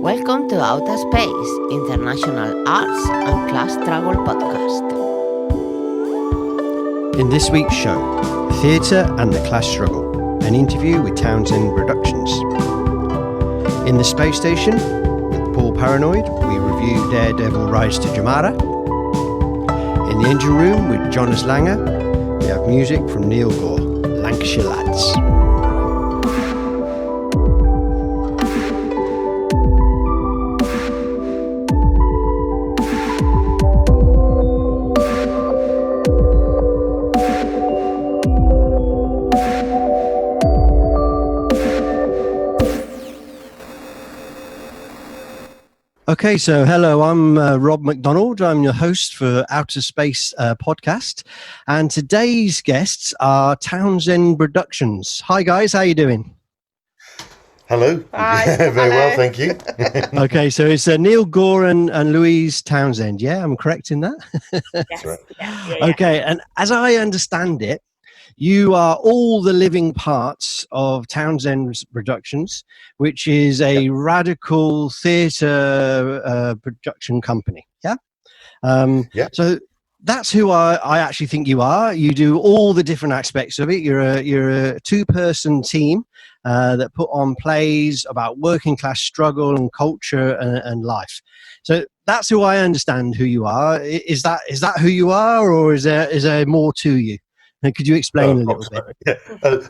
Welcome to Outa-space, International Arts and Class Travel Podcast. In this week's show, Theatre and the Class Struggle, an interview with Townsend Productions. In the space station, with Paul Paranoid, we review Daredevil Rise to Jamara. In the engine room with Jonas Langer, we have music from Neil Gore, Lancashire Lads. Okay, so hello, I'm Rob McDonald. I'm your host for Outa-space podcast. And today's guests are Townsend Productions. Hi, guys. How you doing? Hello. Hi. Very well, thank you. Okay, so it's Neil Gore and Louise Townsend. Yeah, I'm correct in that? Yes. right. Yeah. Okay, and as I understand it, you are all the living parts of Townsend Productions, which is a radical theatre production company. Yeah? Yeah. So that's who I actually think you are. You do all the different aspects of it. You're a two-person team that put on plays about working class struggle and culture and life. So that's who I understand who you are. Is that who you are, or is there more to you? Could you explain a little bit? Yeah.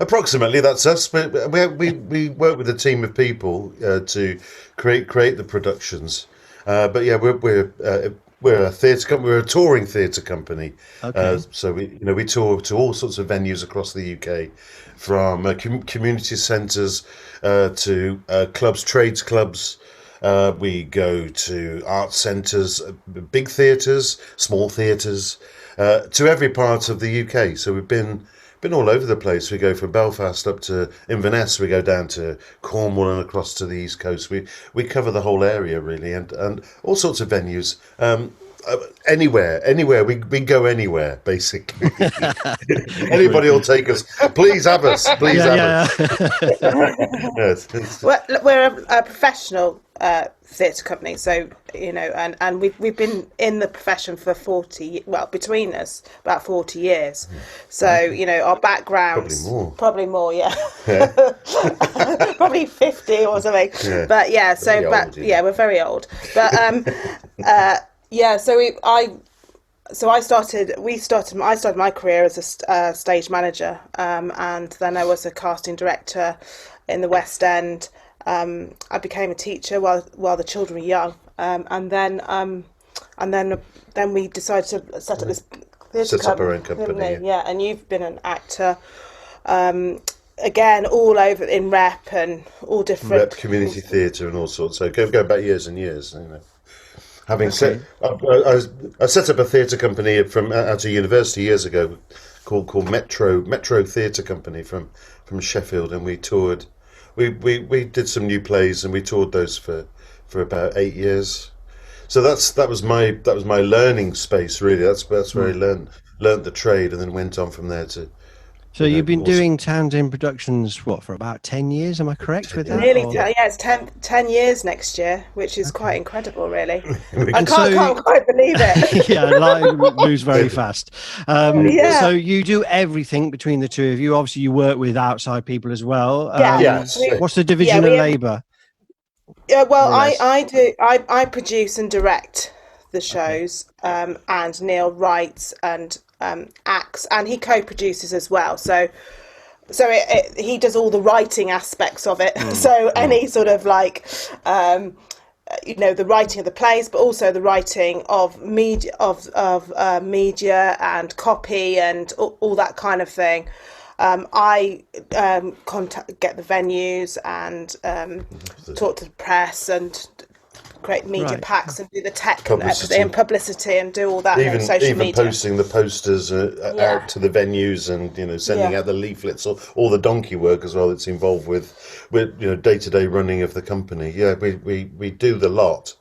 Approximately, that's us. But we work with a team of people to create the productions. But yeah, we're a theatre company. We're a touring theatre company. Okay. So we tour to all sorts of venues across the UK, from community centres to clubs, trades clubs. We go to art centres, big theatres, small theatres. To every part of the UK. So we've been all over the place. We go from Belfast up to Inverness. We go down to Cornwall and across to the East Coast. We cover the whole area really, and all sorts of venues. Anywhere we go anywhere basically. Anybody will take us. Please have us. Please have us. Yes. We're a professional theatre company, so and we've been in the profession for between us about 40 years. So our backgrounds probably more, yeah. Probably 50 or something. Yeah. But yeah, we're very old. But I started my career as a stage manager, and then I was a casting director in the West End. I became a teacher while the children were young, and then we decided to set up this theatre Set up our own company. Yeah, and you've been an actor, again, all over in rep and all different rep, community theatre and all sorts. So go back years and years. Having said, I set up a theatre company out of university years ago, called Metro Theatre Company from Sheffield, and we toured. We did some new plays and we toured those for about 8 years. So that was my learning space really. That's where I learned the trade, and then went on from there to. So you've been doing Townsend Productions for about 10 years? Am I correct with that? Nearly, it's 10 years next year, which is quite incredible, really. I can't quite believe it. Yeah, life moves very fast. So you do everything between the two of you. Obviously, you work with outside people as well. Yes. What's the division of labour? Yeah, well, I do. I produce and direct the shows, and Neil writes and acts, and he co-produces as well. So he does all the writing aspects of it. So any sort of the writing of the plays, but also the writing of media, media and copy and all that kind of thing. I get the venues and talk to the press and create media packs and do the tech and publicity and do all that. Social media. Posting the posters out to the venues and sending out the leaflets, all the donkey work as well that's involved with day-to-day running of the company. Yeah, we do the lot.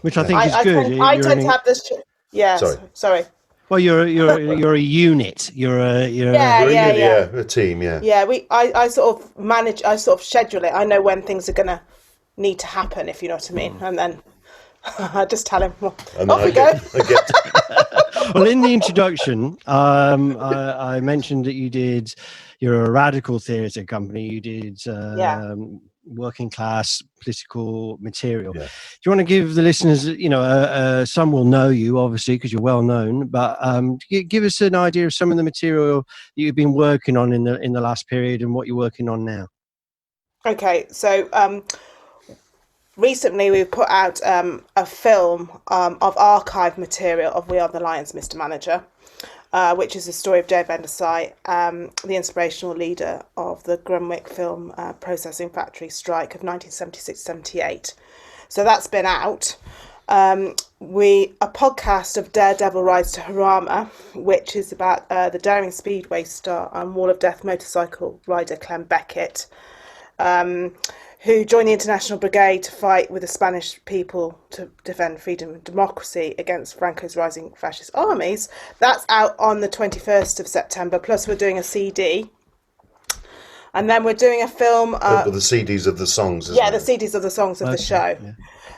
Which I think is good. I tend to have this. Yeah. Sorry. Well, you're a unit. You're a team. Yeah. Yeah. I sort of manage. I sort of schedule it. I know when things are gonna need to happen, if you know what I mean. And then I just tell him, well, And off we go. Well, in the introduction, I mentioned that you're a radical theatre company. You did working class political material. Yeah. Do you want to give the listeners, some will know you obviously because you're well known, but give us an idea of some of the material that you've been working on in the last period and what you're working on now. Okay, so recently we've put out a film of archive material of We Are the Lions, Mr. Manager, which is the story of Joe Bendesai, the inspirational leader of the Grunwick Film Processing Factory strike of 1976-78. So that's been out. A podcast of Daredevil Rides to Jarama, which is about the daring speedway star and Wall of Death motorcycle rider Clem Beckett, who joined the International Brigade to fight with the Spanish people to defend freedom and democracy against Franco's rising fascist armies. That's out on the 21st of September, plus we're doing a CD. And then we're doing a film... the CDs of the songs, the CDs of the songs of the show.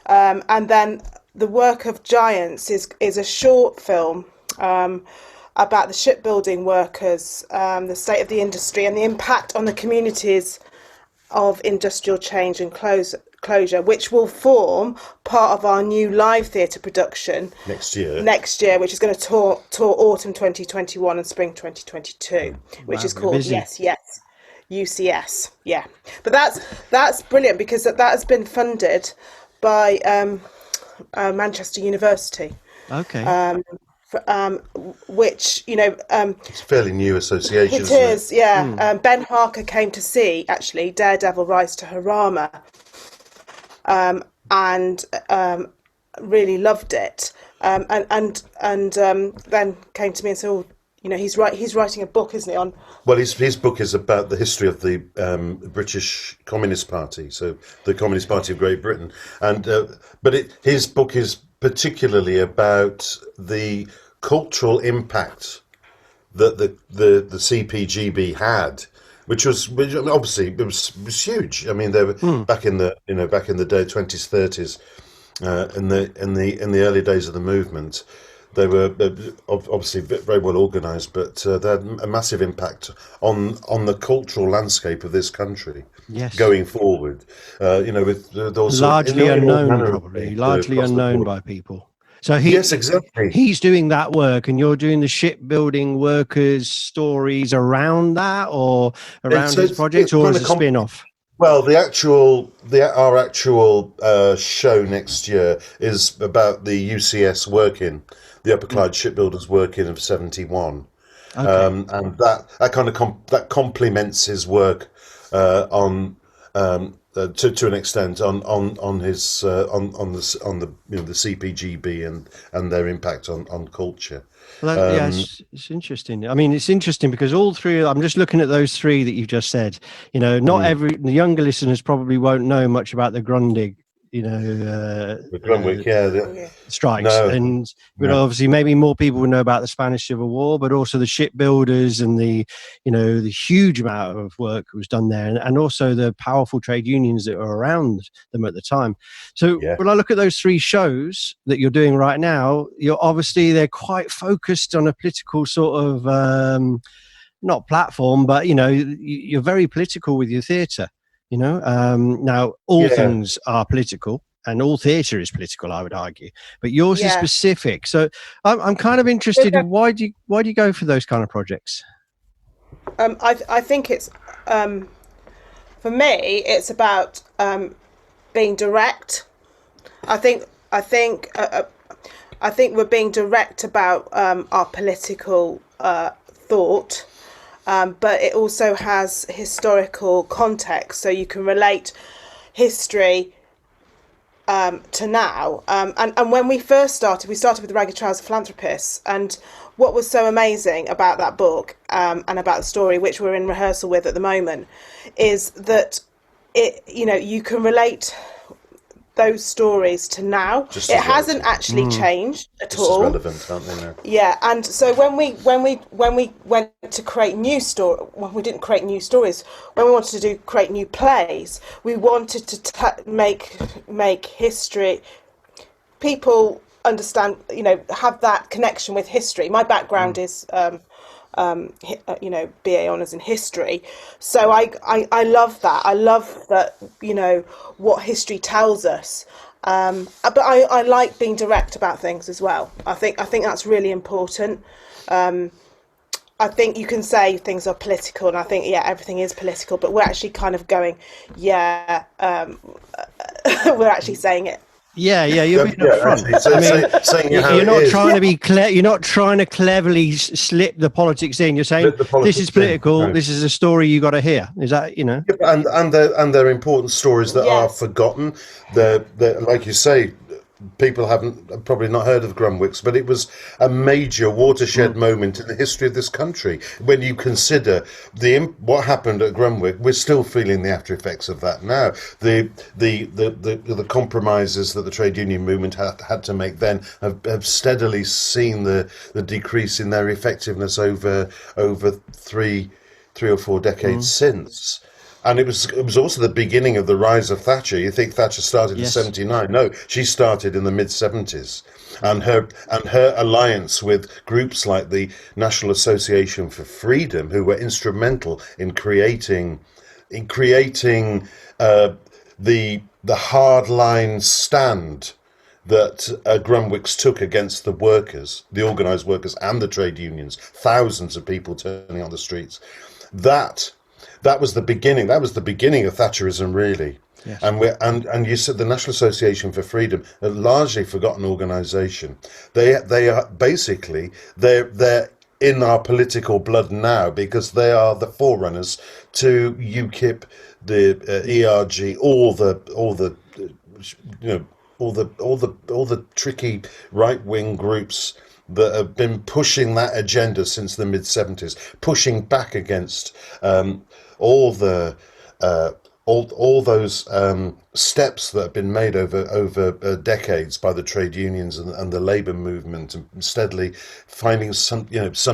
Yeah. And then The Work of Giants is a short film about the shipbuilding workers, the state of the industry and the impact on the communities of industrial change and closure, which will form part of our new live theatre production next year, which is going to tour autumn 2021 and spring 2022, which is called Yes UCS. Yeah, but that's brilliant because that has been funded by Manchester University. Okay. Which it's a fairly new association. It is, yeah. Ben Harker came to see actually Daredevil Rise to Jarama, and really loved it. And then came to me and said, "Oh, he's writing a book, isn't he?" On his book is about the history of the British Communist Party, so the Communist Party of Great Britain, and his book is particularly about the cultural impact that the CPGB had, which obviously it was huge. I mean, they were back in the day, 20s, 30s, in the early days of the movement. They were obviously very well organised, but they had a massive impact on the cultural landscape of this country. Yes. Going forward, with those largely unknown, probably largely unknown by people. So yes, exactly. He's doing that work, and you're doing the shipbuilding workers' stories around that, or around his project, or as a spin-off. Well, our actual show next year is about the UCS working, the Upper Clyde Shipbuilders working of 71, okay. And that complements his work on to an extent on his on the CPGB and their impact on culture. Well, it's interesting. I mean, it's interesting because all three. I'm just looking at those three that you've just said. Not the younger listeners probably won't know much about the Grundig. The Grunwick, strikes, obviously maybe more people would know about the Spanish Civil War, but also the shipbuilders and the huge amount of work that was done there, and also the powerful trade unions that were around them at the time. So when I look at those three shows that you're doing right now, they're quite focused on a political sort of not platform, but you're very political with your theatre. Now all things are political, and all theatre is political, I would argue. But yours is specific. So I'm kind of interested in why do you go for those kind of projects? I think it's for me it's about being direct. I think we're being direct about our political thought. But it also has historical context, so you can relate history to now. And when we first started, we started with the Ragged Trouser Philanthropists. And what was so amazing about that book and about the story, which we're in rehearsal with at the moment, is that you can relate those stories to now. It hasn't actually changed at all. Just relevant, aren't they now? Yeah, and so when we went to create new story, well, we didn't create new stories. When we wanted to create new plays, we wanted to make history. People understand, have that connection with history. My background is BA honours in history, so I love that. I love that, what history tells us, but I like being direct about things as well. I think that's really important. I think you can say things are political, and I think everything is political, but we're actually kind of going we're actually saying it. Yeah, you're being upfront. You're not trying to be You're not trying to cleverly slip the politics in. You're saying this is political. No. This is a story you got to hear. Is that Yeah, and they're important stories that are forgotten. They're like you say. People haven't probably not heard of Grumwicks, but it was a major watershed moment in the history of this country. When you consider what happened at Grumwick, we're still feeling the after effects of that now. The compromises that the trade union movement had to make then have steadily seen the decrease in their effectiveness over 3 or 4 decades since. And it was also the beginning of the rise of Thatcher. You think Thatcher started in 79? No, she started in the mid-70s, and her alliance with groups like the National Association for Freedom, who were instrumental in creating the hardline stand that Grumwicks took against the workers, the organised workers, and the trade unions. Thousands of people turning on the streets. That was the beginning. That was the beginning of Thatcherism, really. Yes. And you said the National Association for Freedom, a largely forgotten organisation. They are basically they're in our political blood now because they are the forerunners to UKIP, the ERG, all the tricky right wing groups that have been pushing that agenda since the mid-70s, pushing back against all those steps that have been made over decades by the trade unions and the labour movement, and steadily finding some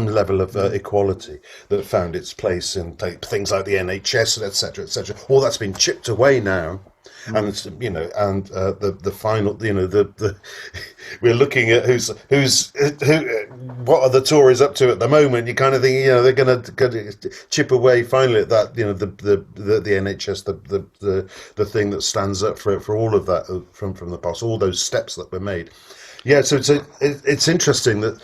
level of equality that found its place in things like the NHS, etc., etc. All that's been chipped away now. And the final, we're looking at who, what are the Tories up to at the moment? You kind of think, they're going to chip away finally at that, the NHS, the thing that stands up for all of that from the past, all those steps that were made. Yeah, so it's interesting that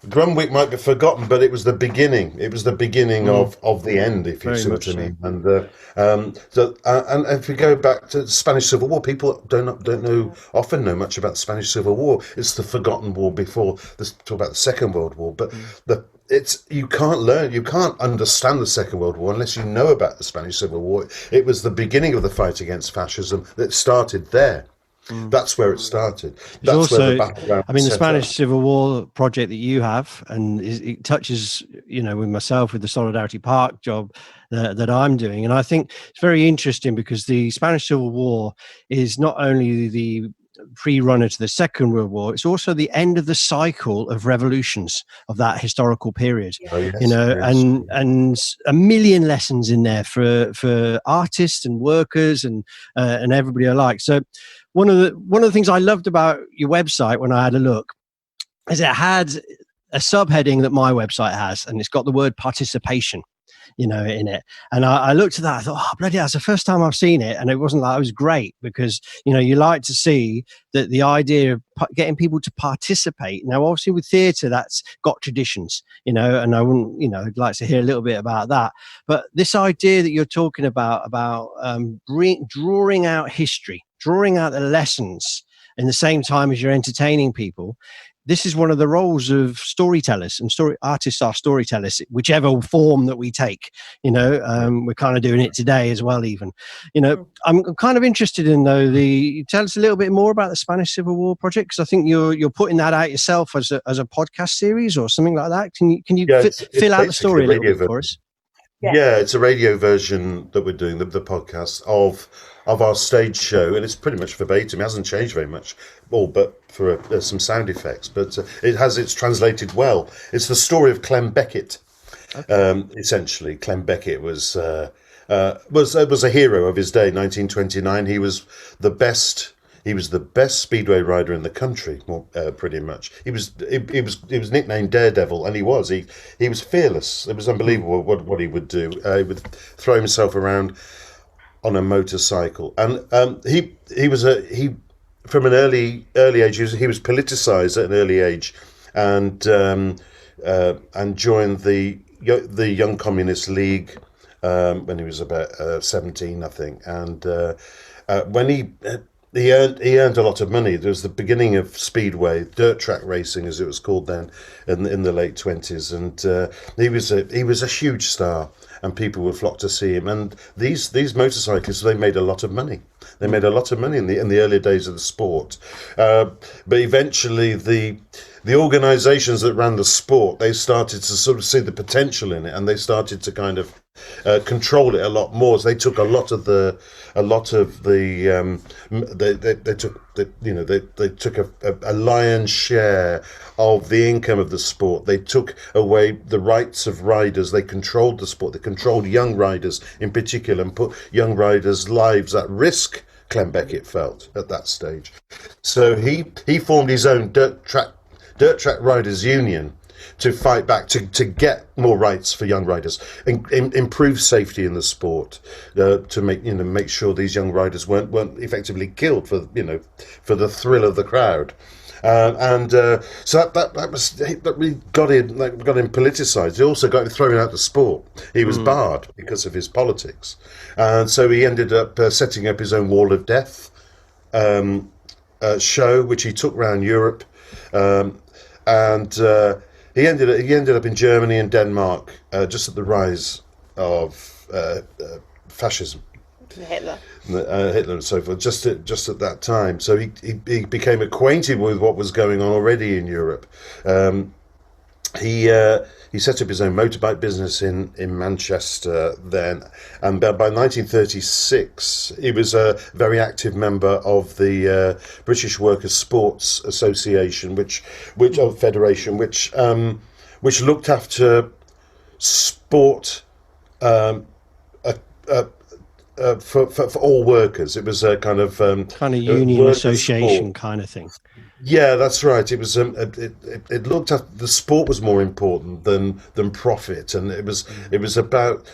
Grumwick might be forgotten, but it was the beginning. It was the beginning of the end, if you see what I mean. And if we go back to the Spanish Civil War, people often know much about the Spanish Civil War. It's the forgotten war before. Talk about the Second World War, but you can't understand the Second World War unless you know about the Spanish Civil War. It was the beginning of the fight against fascism that started there. That's where it started. That's where the background. I mean, the Spanish Civil War project that you have, and it touches, with myself with the Solidarity Park job that I'm doing, and I think it's very interesting because the Spanish Civil War is not only the pre-runner to the Second World War, it's also the end of the cycle of revolutions of that historical period. And a million lessons in there for artists and workers and everybody alike. So one of the things I loved about your website when I had a look is it had a subheading that my website has, and it's got the word participation, in it. And I looked at that, I thought, oh, bloody hell, that's the first time I've seen it. And it wasn't like, it was great because, you like to see that the idea of getting people to participate. Now, obviously with theatre, that's got traditions, and I wouldn't, I'd like to hear a little bit about that. But this idea that you're talking about drawing out history, drawing out the lessons in the same time as you're entertaining people. This is one of the roles of storytellers, and artists are storytellers, whichever form that we take. We're kind of doing it today as well. Even, I'm kind of interested in tell us a little bit more about the Spanish Civil War project, because I think you're putting that out yourself as a podcast series or something like that. Can you fill out the story a little bit for us? Yeah, it's a radio version that we're doing, the podcast of of our stage show, and it's pretty much verbatim. It hasn't changed very much, all but for some sound effects. But it's translated well. It's the story of Clem Beckett. Okay. Essentially, Clem Beckett was a hero of his day. 1929, he was the best. He was the best speedway rider in the country, pretty much. He was nicknamed Daredevil, and he was fearless. It was unbelievable what he would do. He would throw himself around on a motorcycle, and he was from an early age. He was politicized at an early age, and joined the Young Communist League when he was about 17, I think, and when he earned a lot of money. There was the beginning of speedway, dirt track racing, as it was called then, in the late 20s, and he was a huge star, and people would flock to see him. And these motorcyclists, they made a lot of money. They made a lot of money in the early days of the sport, but eventually the organisations that ran the sport, they started to sort of see the potential in it, and they started to kind of control it a lot more. So they took they took a lion's share of the income of the sport. They took away the rights of riders. They controlled the sport. They controlled young riders in particular, and put young riders' lives at risk. Clem Beckett felt at that stage, so he formed his own dirt track riders union to fight back, to get more rights for young riders, improve safety in the sport, to make sure these young riders weren't effectively killed for the thrill of the crowd. So that really got him politicized. It also got him thrown out the sport. He was barred because of his politics, and so he ended up setting up his own Wall of Death show, which he took around Europe, and he ended up in Germany and Denmark just at the rise of fascism. Hitler and so forth, just at that time. So he became acquainted with what was going on already in Europe. He set up his own motorbike business in Manchester then, and by 1936 he was a very active member of the British Workers' Sports Association, which federation, which looked after sport for all workers. It was a kind of union association sport kind of thing. Yeah, that's right. It was it looked at the sport was more important than profit, and it was about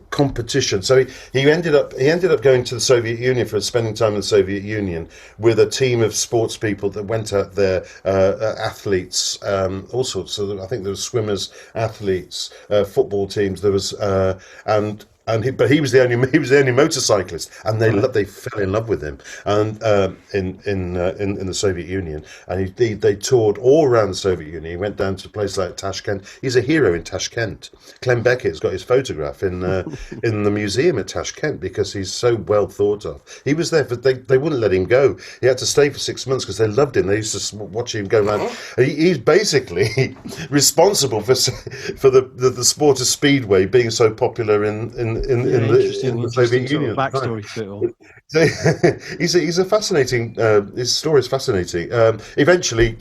competition. So he ended up going to the Soviet Union for spending time in the Soviet Union with a team of sports people that went out there, athletes, all sorts. So I think there were swimmers, athletes, football teams. There was but he was the only motorcyclist, and they fell in love with him, and in the Soviet Union, and they toured all around the Soviet Union. He went down to a place like Tashkent. He's a hero in Tashkent. Clem Beckett's got his photograph in the museum at Tashkent because he's so well thought of. He was there they wouldn't let him go. He had to stay for 6 months because they loved him. They used to watch him go around. He's basically responsible for the sport of speedway being so popular in the Soviet Union. Backstory to it all. So, he's a fascinating. His story is fascinating. Eventually,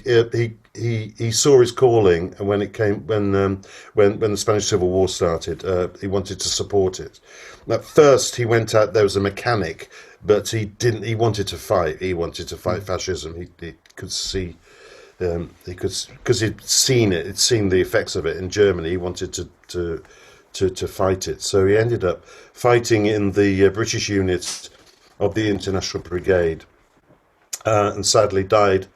he saw his calling, and when the Spanish Civil War started, he wanted to support it. At first, he went out. There was a mechanic, but he didn't. He wanted to fight. He wanted to fight fascism. He could see. Because he'd seen it. He'd seen the effects of it in Germany. He wanted to fight it. So he ended up fighting in the British unit of the International Brigade, and sadly died.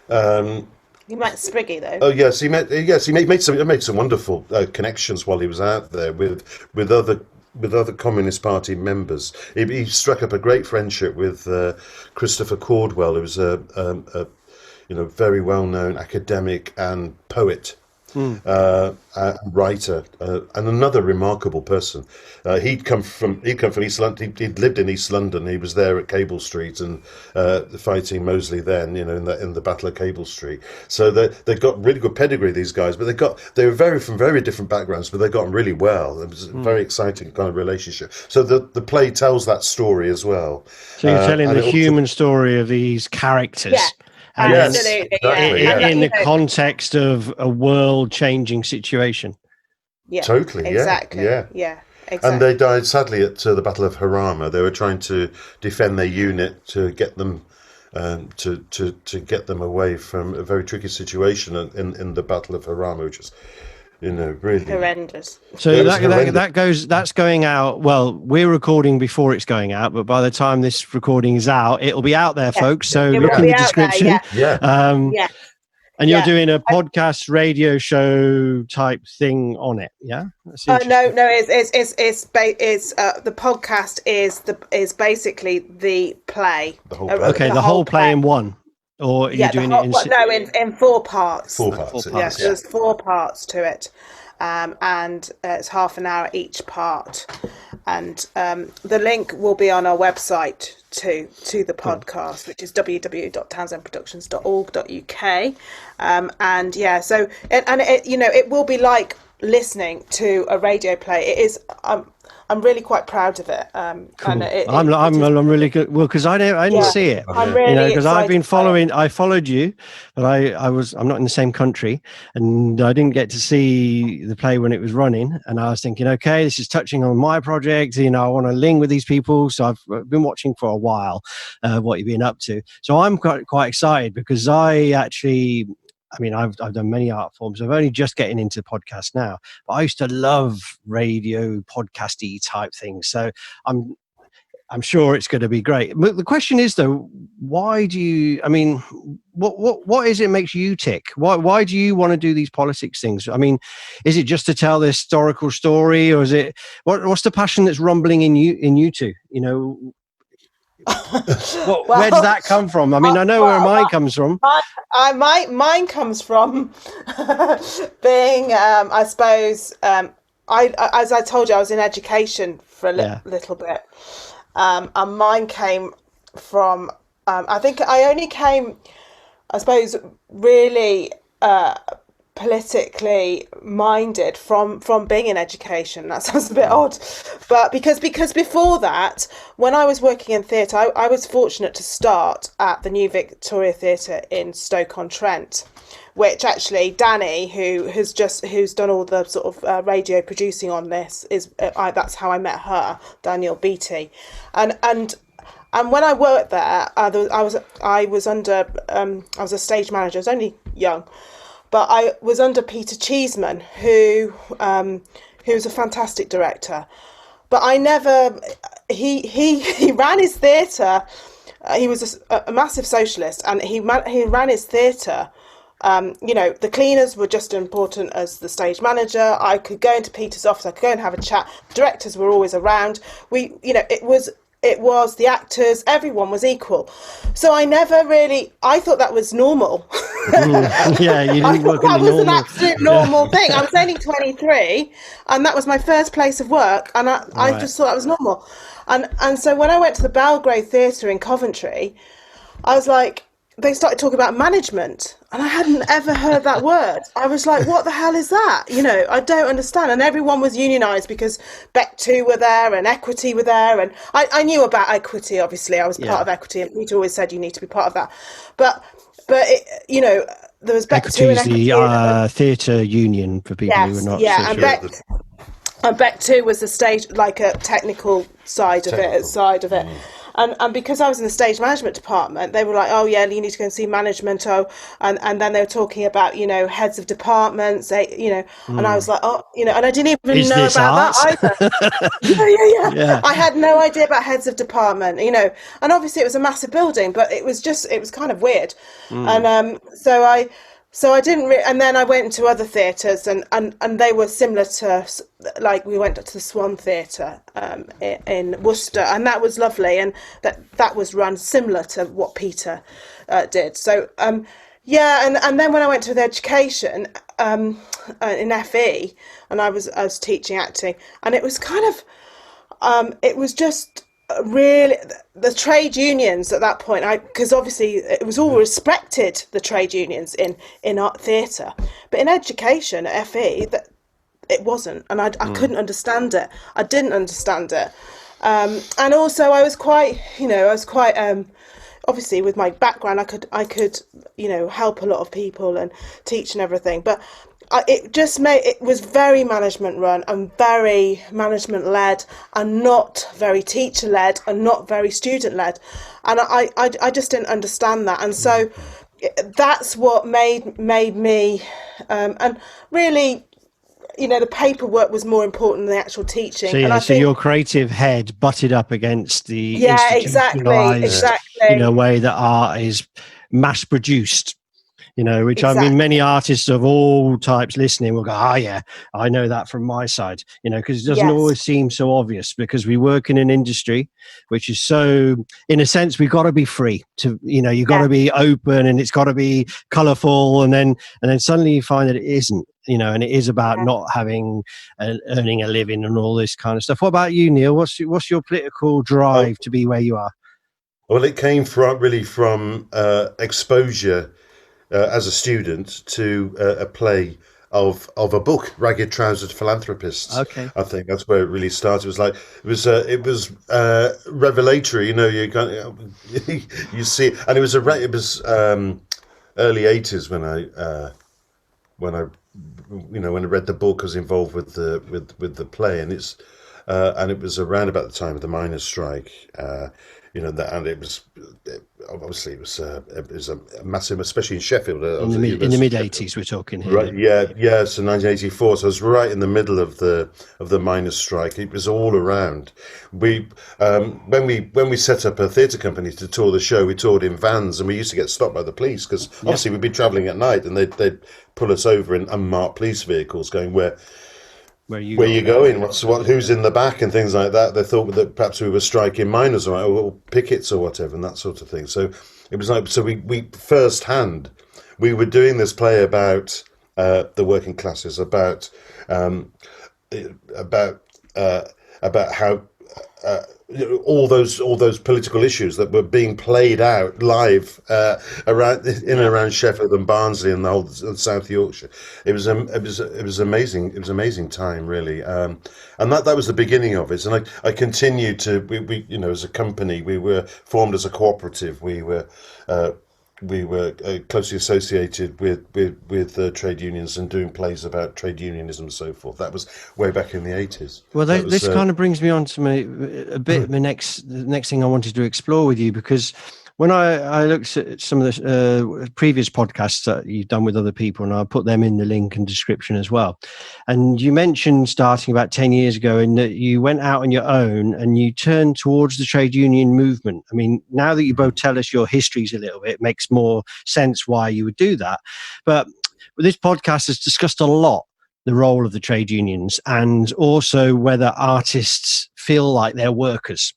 He met Spriggy though. Oh yes, he made some wonderful connections while he was out there with other Communist Party members. He struck up a great friendship with Christopher Caldwell, who was a very well-known academic and poet. writer, and another remarkable person. He'd come from East London. He'd lived in East London. He was there at Cable Street and fighting Mosley then, in the Battle of Cable Street. So they got really good pedigree, these guys. But they were from very different backgrounds, but they got on really well. It was a very exciting kind of relationship. So the play tells that story as well. So you're telling the human story of these characters. Yeah. And Absolutely, in the context of a world-changing situation. Yeah, totally. Exactly. Yeah. Exactly. And they died sadly at the Battle of Jarama. They were trying to defend their unit to get them to get them away from a very tricky situation in the Battle of Jarama, which is really horrendous. So that's going out. Well, we're recording before it's going out, but by the time this recording is out, it'll be out there, folks. So look in the description. And you're doing a podcast radio show type thing on it, yeah? No, it's the podcast is basically the play. The whole play. Okay, the whole play in one. Or are you doing it in 4 parts? 4 parts. Yes, there's 4 parts to it, and it's half an hour each part. And the link will be on our website to the podcast, which is www.townsendproductions.org.uk. It will be like listening to a radio play. It is. I'm really quite proud of it. Cool. I'm really good. Well, because I didn't see it. I'm really because I've been following. I followed you, but I'm not in the same country, and I didn't get to see the play when it was running. And I was thinking, okay, this is touching on my project. I want to link with these people. So I've been watching for a while what you've been up to. So I'm quite excited because I've done many art forms. I'm only just getting into podcasts now, but I used to love radio podcasty type things. So I'm sure it's going to be great. But the question is though, why do you? What is it makes you tick? Why do you want to do these politics things? Is it just to tell the historical story, or is it what's the passion that's rumbling in you two? Where does that come from? I know where mine comes from. Mine comes from being, I suppose, as I told you, I was in education for a little bit, and mine came from. I think I only came, I suppose, really politically minded from being in education. That sounds a bit odd, but because before that, when I was working in theatre, I was fortunate to start at the New Victoria Theatre in Stoke-on-Trent, which actually Danny, who's done all the sort of radio producing on this, that's how I met her, Daniel Beattie, and when I worked there, I was a stage manager. I was only young. But I was under Peter Cheeseman, who was a fantastic director. But I never. He ran his theatre. He was a massive socialist, and he ran his theatre. The cleaners were just as important as the stage manager. I could go into Peter's office. I could go and have a chat. The directors were always around. It was the actors, everyone was equal. So I thought that was normal. Yeah, you didn't work in the normal. That was an absolute normal thing. I was only 23, and that was my first place of work, and I just thought that was normal. And so when I went to the Belgrave Theatre in Coventry, I was like, they started talking about management, and I hadn't ever heard that word. I was like, what the hell is that? I don't understand. And everyone was unionised because Beck 2 were there and Equity were there. And I knew about Equity, obviously. I was part of Equity, and Peter always said you need to be part of that. But there was Beck 2 and Equity. The theatre union for people who are not so sure. And Beck 2 was the stage, like a technical side of it. And because I was in the stage management department, they were like, oh yeah, you need to go and see management. And then they were talking about, heads of departments, and I was like, and I didn't even know about that either. Yeah. I had no idea about heads of department, and obviously it was a massive building, but it was kind of weird. And so I didn't and then I went to other theatres and they were similar to, like, we went to the Swan Theatre in Worcester, and that was lovely, and that was run similar to what Peter did. So and then when I went to the education in FE, and I was teaching acting, and it was kind of it was just really the trade unions at that point. Because obviously it was all respected, the trade unions in art theatre, but in education at FE that it wasn't, and I couldn't understand it. I didn't understand it, and also I was quite obviously with my background, I could help a lot of people and teach and everything, but it was very management run and very management led, and not very teacher led and not very student led, and I just didn't understand that, and so that's what made me and really. The paperwork was more important than the actual teaching. So, and I so think, your creative head butted up against the exactly. institutionalized, way that art is mass produced. Which I mean, many artists of all types listening will go, yeah, I know that from my side, because it doesn't always seem so obvious, because we work in an industry which is so, in a sense, we've got to be free to, you've got to be open, and it's got to be colourful, and then suddenly you find that it isn't, and it is about not having, earning a living and all this kind of stuff. What about you, Neil? What's your political drive to be where you are? Well, it came from exposure as a student to a play of a book, Ragged Trousered Philanthropists. Okay, I think that's where it really started. It was revelatory. You see, and it was early 80s when I read the book, I was involved with the play, and it was around about the time of the miners' strike. And it was obviously it was a massive, especially in Sheffield. In the mid 80s, we're talking here. Right? Yeah. So 1984. So I was right in the middle of the miners' strike. It was all around. When we set up a theatre company to tour the show, we toured in vans, and we used to get stopped by the police because obviously we'd be travelling at night, and they'd pull us over in unmarked police vehicles, going where you going? Who's in the back and things like that. They thought that perhaps we were striking miners or pickets or whatever, and that sort of thing. So it was like, so we first hand, we were doing this play about the working classes, about how all those political issues that were being played out live around Sheffield and Barnsley and the whole South Yorkshire. It was amazing. It was an amazing time, really, and that was the beginning of it. And I continued to we as a company, we were formed as a cooperative. We were closely associated with trade unions and doing plays about trade unionism and so forth. That was way back in the 80s. Well, this kind of brings me on to the next thing I wanted to explore with you, because when I looked at some of the previous podcasts that you've done with other people, and I'll put them in the link and description as well, and you mentioned starting about 10 years ago, and that you went out on your own and you turned towards the trade union movement. I mean, now that you both tell us your histories a little bit, it makes more sense why you would do that. But this podcast has discussed a lot the role of the trade unions, and also whether artists feel like they're workers,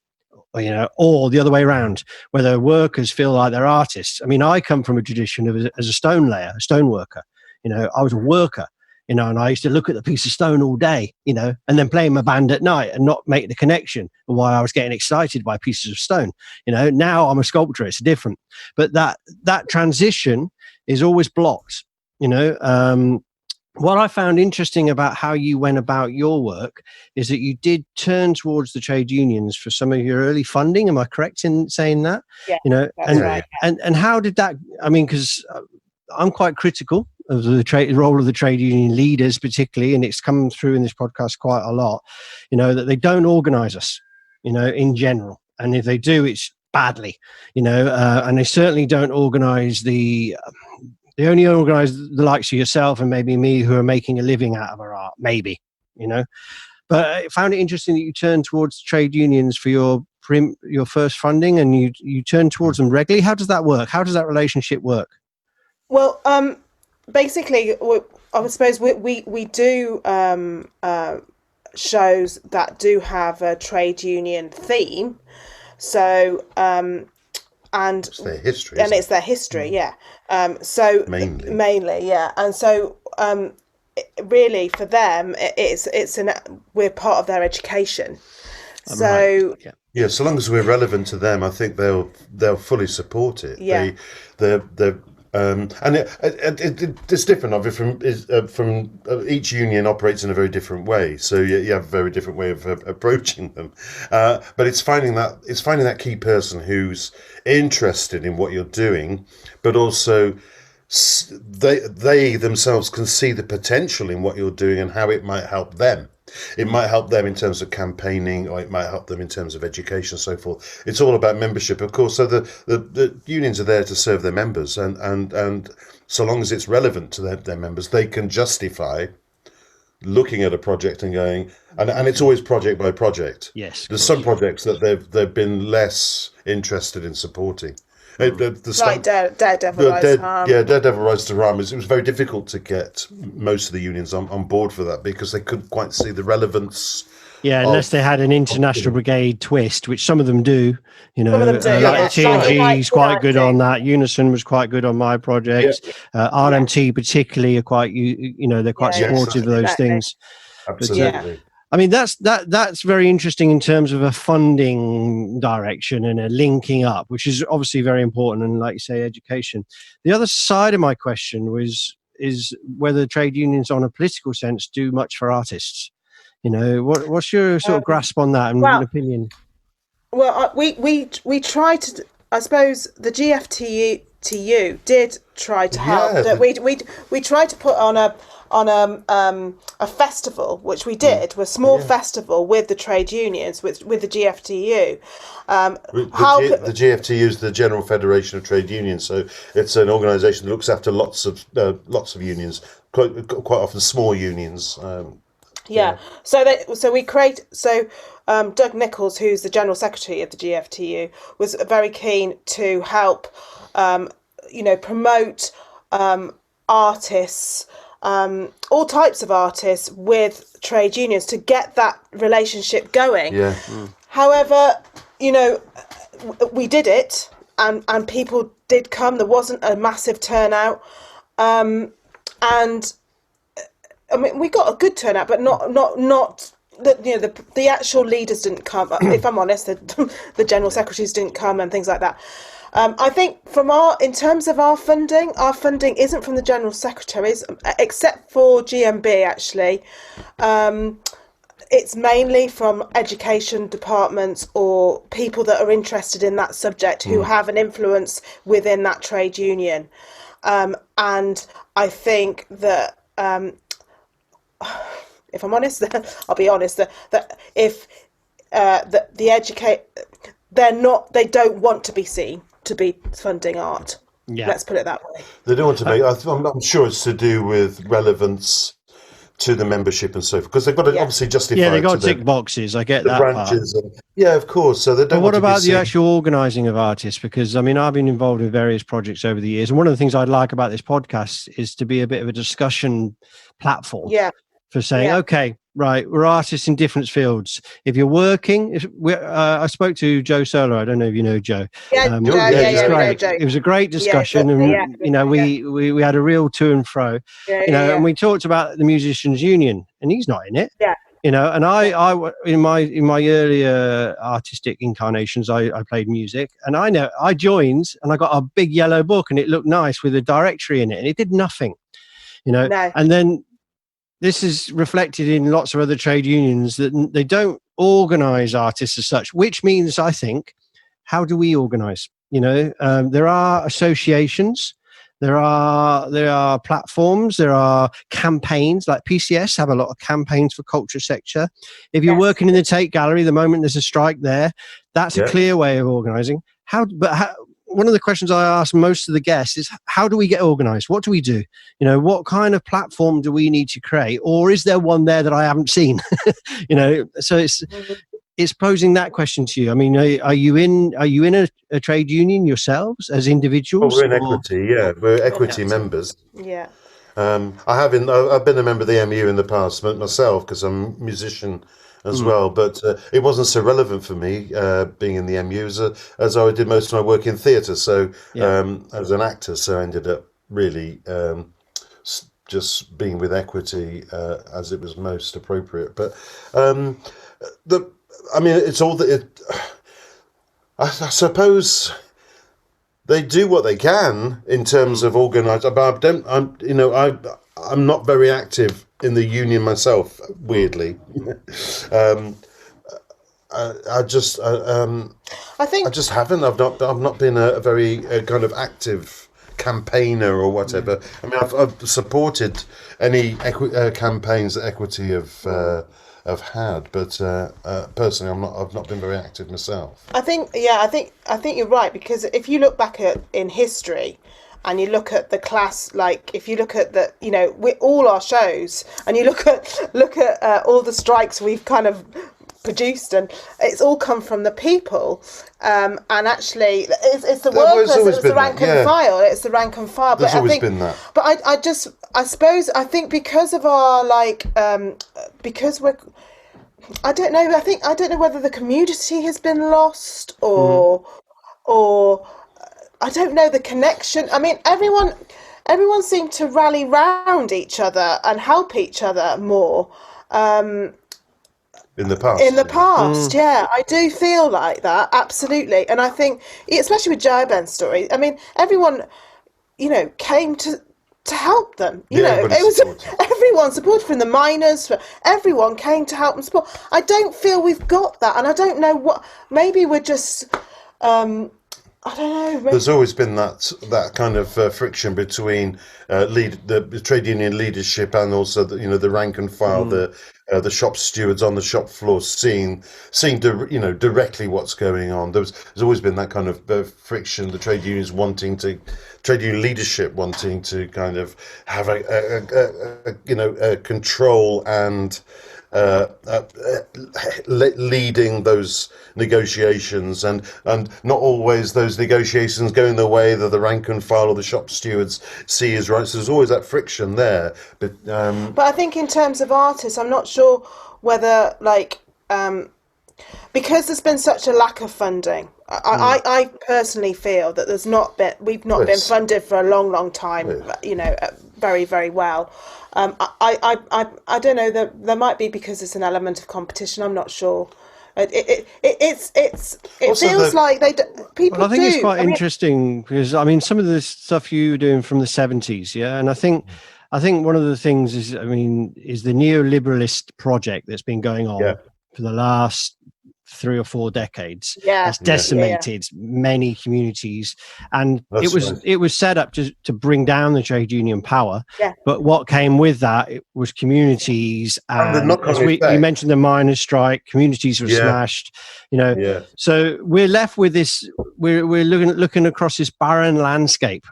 or the other way around, whether workers feel like they're artists. I mean, I come from a tradition of as a stone layer, a stone worker. I was a worker, and I used to look at the piece of stone all day, and then play in my band at night and not make the connection of why I was getting excited by pieces of stone. Now I'm a sculptor, it's different. But that transition is always blocked, What I found interesting about how you went about your work is that you did turn towards the trade unions for some of your early funding. Am I correct in saying that? Yeah, that's right. And how did that? I mean, because I'm quite critical of the role of the trade union leaders, particularly, and it's come through in this podcast quite a lot. That they don't organise us, in general, and if they do, it's badly. And they certainly don't organise They only organise the likes of yourself and maybe me, who are making a living out of our art, maybe, But I found it interesting that you turned towards trade unions for your first funding, and you turn towards them regularly. How does that work? How does that relationship work? Well, basically, I suppose we do shows that do have a trade union theme. So it's their history, it's their history, so mainly, and so really for them, we're part of their education. So so long as we're relevant to them, I think they'll fully support it. They're and it's different. Obviously, from each union operates in a very different way. So you have a very different way of approaching them. But it's finding that key person who's interested in what you're doing, but also they themselves can see the potential in what you're doing and how it might help them. It might help them in terms of campaigning, or it might help them in terms of education and so forth. It's all about membership, of course. So the unions are there to serve their members, and so long as it's relevant to their members, they can justify looking at a project and going, and it's always project by project. Yes, there's some projects that they've been less interested in supporting. Daredevil Rise to Harm. Yeah, Daredevil Rise to Harm. It was very difficult to get most of the unions on board for that because they couldn't quite see the relevance. Yeah, unless they had an international brigade twist, which some of them do. Some of them do, like TNG is quite good on that. Unison was quite good on my project. RMT particularly are quite, they're quite supportive of those things. Absolutely. I mean, that's very interesting in terms of a funding direction and a linking up, which is obviously very important. And like you say, education. The other side of my question is whether trade unions, on a political sense, do much for artists. What's your sort of grasp on that and an opinion? Well, we tried to. I suppose the GFTU did try to help. We tried to put on a festival, which we did, a small festival with the trade unions, with the GFTU. The GFTU is the General Federation of Trade Unions, so it's an organisation that looks after lots of unions, quite often small unions. So Doug Nichols, who's the General Secretary of the GFTU, was very keen to help, promote artists, all types of artists with trade unions to get that relationship going. However, we did it, and people did come. There wasn't a massive turnout, and I mean, we got a good turnout, but not the actual leaders didn't come. If I'm honest, the general secretaries didn't come and things like that. I think in terms of our funding isn't from the general secretaries, except for GMB actually. It's mainly from education departments or people that are interested in that subject who have an influence within that trade union. And I think that, if I'm honest, I'll be honest, that if they don't want to be seen to be funding art. Yeah. Let's put it that way. They don't want to make. I'm sure it's to do with relevance to the membership and so forth, because they've got to obviously justify. Yeah, they've got to tick boxes. I get that branches. Of course. So they don't. But what about the actual organising of artists? Because I mean, I've been involved in various projects over the years, and one of the things I'd like about this podcast is to be a bit of a discussion platform. Yeah. For saying, okay, right, we're artists in different fields. If you're working, I spoke to Joe Solar. I don't know if you know Joe. It was a great discussion, we had a real to and fro. And we talked about the Musicians Union, and he's not in it. Yeah. And I in my earlier artistic incarnations, I played music, and I joined, and I got a big yellow book, and it looked nice with a directory in it, and it did nothing. And then. This is reflected in lots of other trade unions that they don't organise artists as such, which means, I think, how do we organise? There are associations, there are platforms, there are campaigns, like PCS have a lot of campaigns for culture sector. If you're working in the Tate Gallery, the moment there's a strike there, that's a clear way of organising. One of the questions I ask most of the guests is, how do we get organised? What do we do? What kind of platform do we need to create? Or is there one there that I haven't seen? So it's posing that question to you. I mean, are you in a trade union yourselves as individuals? We're in equity, we're equity members. Yeah. I've been a member of the MU in the past myself, because I'm a musician as well. But it wasn't so relevant for me being in the MU as I did most of my work in theatre. So as an actor, so I ended up really just being with Equity as it was most appropriate. But it's all that. I suppose they do what they can in terms of organising. But I'm not very active in the union myself. Weirdly, I just haven't. I've not been a very kind of active campaigner or whatever. I mean, I've supported any campaigns that Equity have had, but personally, I've not been very active myself. I think you're right, because if you look back in history, and you look at the class, like if you look at all our shows, and you look at all the strikes we've kind of produced, and it's all come from the people, and actually it's the workers, it's the rank and file, it's the rank and file. There's always been that. But I think because of our because we're, I don't know whether the community has been lost or I don't know the connection. I mean, everyone seemed to rally round each other and help each other more. In the past. Yeah, I do feel like that, absolutely. And I think, especially with Ben's story, I mean, everyone, came to help them. Everyone supported, from the miners, everyone came to help them support. I don't feel we've got that, and I don't know what. Maybe we're just. I don't know. There's always been that kind of friction between the trade union leadership and also the rank and file, the shop stewards on the shop floor, seeing directly what's going on. There's always been that kind of friction. The trade union leadership wanting to kind of have a control and. Leading those negotiations and not always those negotiations going the way that the rank and file or the shop stewards see as right. So there's always that friction there. But I think in terms of artists, I'm not sure whether because there's been such a lack of funding. I personally feel that we've not been funded for a long time. Very, very well. I don't know. There might be because it's an element of competition. I'm not sure. It feels like people. Well, I think it's quite interesting because some of the stuff you were doing from the 70s, and I think one of the things is the neoliberalist project that's been going on for the last 3 or 4 decades has decimated many communities, and it was set up to bring down the trade union power. But what came with that was communities, and as you mentioned, the miners' strike, communities were smashed. So we're left with this. We're looking across this barren landscape.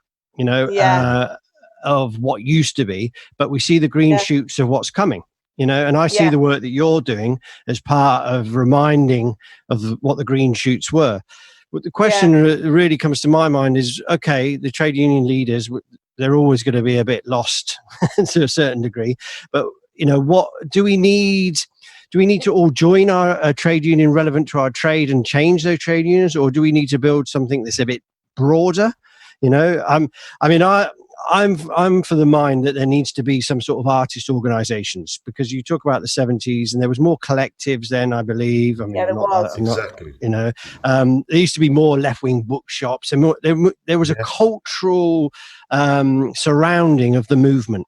Of what used to be, but we see the green shoots of what's coming. And I see the work that you're doing as part of reminding of what the green shoots were. But the question really comes to my mind is, okay, the trade union leaders, they're always going to be a bit lost to a certain degree. But, what do we need? Do we need to all join our trade union relevant to our trade and change those trade unions? Or do we need to build something that's a bit broader? I'm for the mind that there needs to be some sort of artist organisations, because you talk about the 70s and there was more collectives then, I believe. There was. Exactly. There used to be more left-wing bookshops, and there was a cultural surrounding of the movement.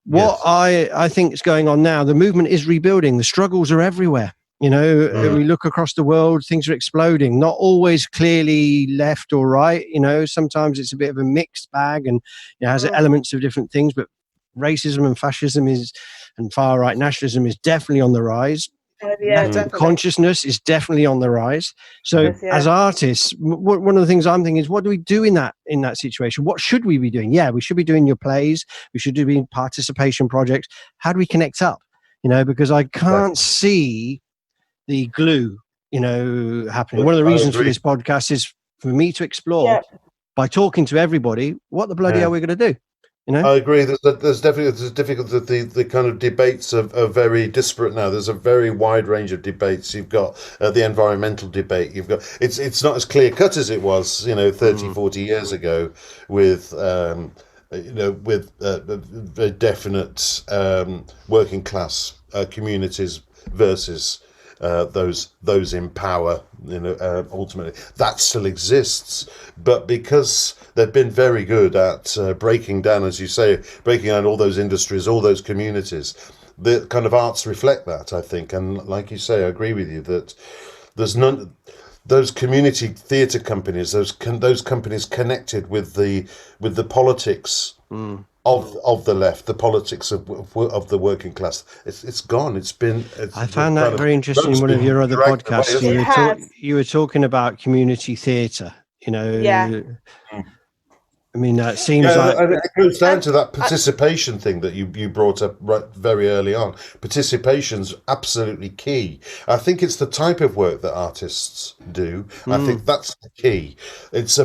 What I think is going on now, the movement is rebuilding. The struggles are everywhere. We look across the world, things are exploding, not always clearly left or right. Sometimes it's a bit of a mixed bag and has elements of different things, but racism and fascism and far right nationalism is definitely on the rise. Definitely. Consciousness is definitely on the rise. So as artists, one of the things I'm thinking is, what do we do in that situation? What should we be doing? We should be doing your plays. We should be doing participation projects. How do we connect up? Because I can't see the glue, happening. One of the reasons for this podcast is for me to explore by talking to everybody, what the bloody hell we're going to do. I agree. There's difficulty. The kind of debates are very disparate now. There's a very wide range of debates. You've got the environmental debate. You've got it's not as clear cut as it was 30, 40 years ago with with very definite working class communities versus those in power. Ultimately that still exists, but because they've been very good at breaking down, as you say, breaking down all those industries, all those communities, the kind of arts reflect that, I think. And like you say, I agree with you that there's none. Those community theatre companies, those companies connected with the politics of the left, the politics of the working class, it's gone. I found that very interesting in one of your other podcasts. You were talking about community theatre. Yeah. I mean, that seems like it goes down to that participation thing that you brought up right very early on. Participation's absolutely key. I think it's the type of work that artists do. I think that's the key. It's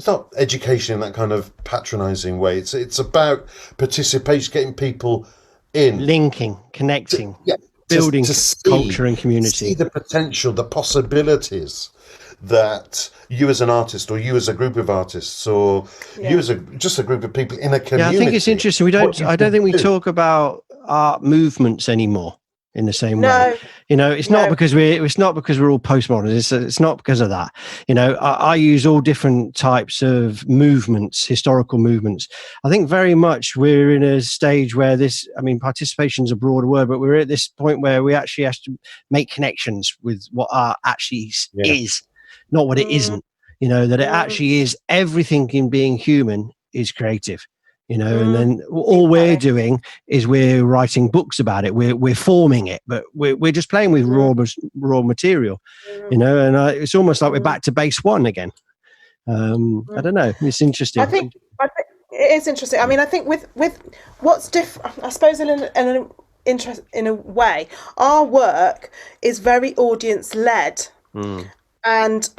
not education in that kind of patronising way. It's about participation, getting people in, linking, connecting, building culture and community. See the potential, the possibilities that you as an artist, or you as a group of artists, or you as just a group of people in a community. Yeah, I think it's interesting. I don't think we talk about art movements anymore in the same way. It's not because we're all postmoderns. It's not because of that. I use all different types of movements, historical movements. I think very much we're in a stage where participation is a broader word, but we're at this point where we actually have to make connections with what art actually is, not what it isn't. That it actually is everything in being human is creative. And then all we're doing is we're writing books about it. We're forming it, but we're just playing with raw material, and it's almost like we're back to base one again. I don't know. It's interesting. I think it is interesting. I mean, I think with what's different, I suppose in a way, our work is very audience led, and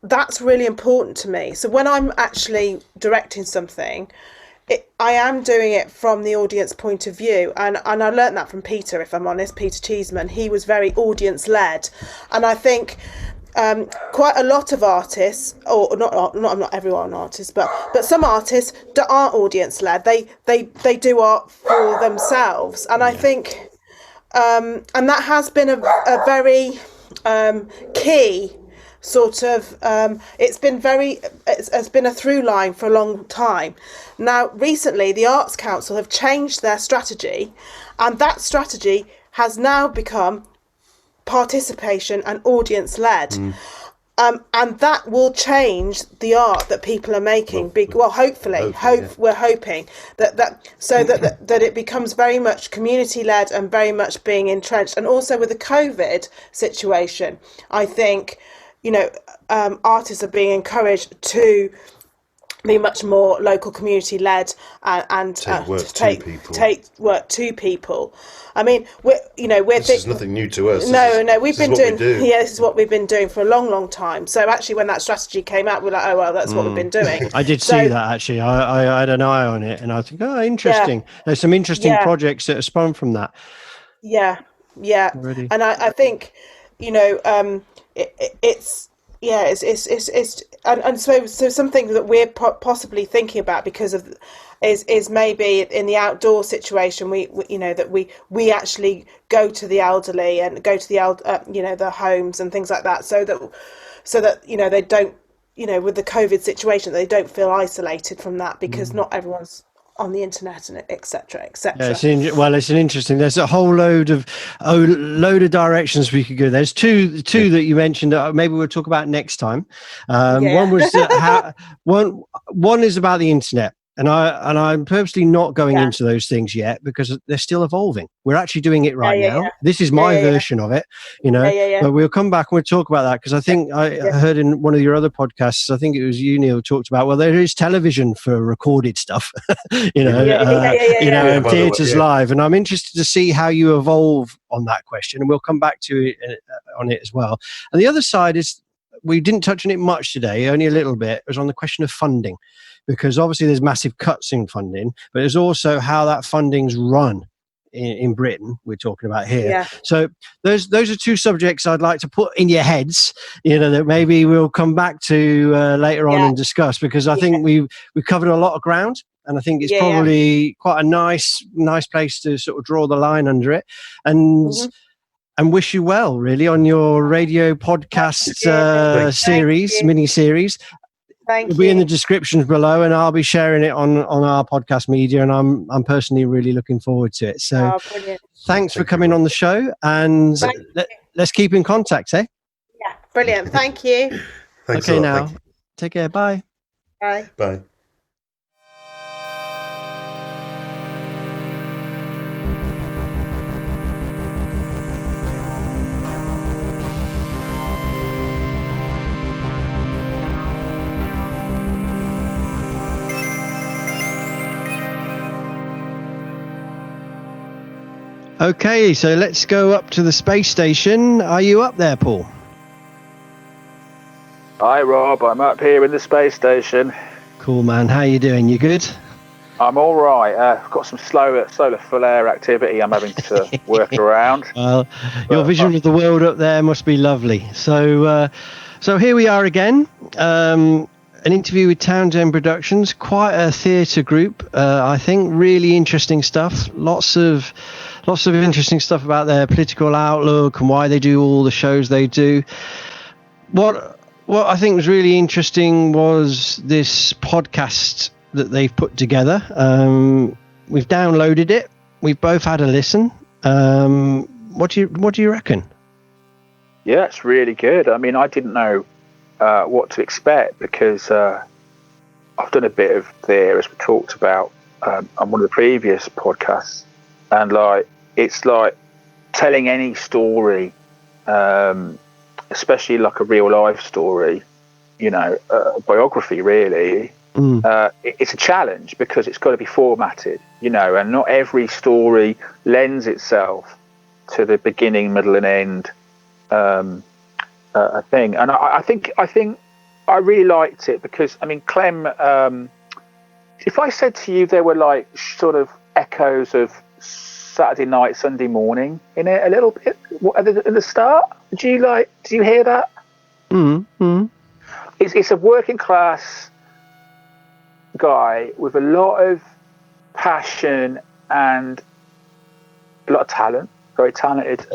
that's really important to me. So when I'm actually directing something, I am doing it from the audience point of view, and I learnt that from Peter, if I'm honest, Peter Cheeseman. He was very audience led, and I think quite a lot of artists, or not everyone artists, but some artists aren't audience led. They do art for themselves, and I think and that has been a very key sort of it's been a through line for a long time. Now recently the Arts Council have changed their strategy, and that strategy has now become participation and audience led, and that will change the art that people are making. We're hoping that it becomes very much community led and very much being entrenched. And also with the COVID situation, I think artists are being encouraged to be much more local community led and take work to people. I mean, this is nothing new to us. No, we've been doing. This is what we've been doing for a long, long time. So actually, when that strategy came out, we're like, oh well, that's what we've been doing. I did see that actually. I had an eye on it, and I think, oh, interesting. Yeah. There's some interesting projects that have spun from that. Yeah. Already. And I think, it's so something that we're possibly thinking about because of is maybe in the outdoor situation we actually go to the elderly and go to the the homes and things like that, so that they don't with the COVID situation they don't feel isolated from that, because not everyone's on the internet and etc. Yeah, it's an interesting. There's a whole load of directions we could go. There's two that you mentioned. Maybe we'll talk about next time. One was one is about the internet. And I'm purposely not going into those things yet because they're still evolving. We're actually doing it right now. This is my version of it, But we'll come back and we'll talk about that, because I think I heard in one of your other podcasts, I think it was you, Neil, talked about, well, there is television for recorded stuff, and theatres live. And I'm interested to see how you evolve on that question, and we'll come back to it on it as well. And the other side is, we didn't touch on it much today, only a little bit. It was on the question of funding, because obviously there's massive cuts in funding, but there's also how that funding's run in Britain. We're talking about here. Yeah. So those are two subjects I'd like to put in your heads, that maybe we'll come back to later on and discuss, because I think we've covered a lot of ground. And I think it's probably quite a nice place to sort of draw the line under it, and wish you well, really, on your radio podcast mini series. It'll be in the descriptions below, and I'll be sharing it on our podcast media, and I'm personally really looking forward to it. So thanks for coming on the show, and let's keep in contact, eh? Yeah, brilliant. Thank you. Thanks okay, now. Take care. Bye. Bye. Bye. Okay, so let's go up to the space station. Are you up there, Paul? Hi, Rob. I'm up here in the space station. Cool, man. How you doing? You good? I'm all right. I've got some solar flare activity I'm having to work around. Well, your vision of the world up there must be lovely. So here we are again. An interview with Townsend Productions. Quite a theatre group, I think. Really interesting stuff. Lots of interesting stuff about their political outlook and why they do all the shows they do. What I think was really interesting was this podcast that they've put together. We've downloaded it. We've both had a listen. What do you reckon? Yeah, it's really good. I mean, I didn't know what to expect, because I've done a bit of theatre, as we talked about on one of the previous podcasts, and it's like telling any story, especially like a real life story, a biography really. It's a challenge, because it's got to be formatted, and not every story lends itself to the beginning, middle and end thing. And I think I really liked it, because I mean, Clem, if I said to you there were like sort of echoes of Saturday night, Sunday morning in it a little bit at the start, do you hear that? It's a working class guy with a lot of passion and a lot of talent, very talented,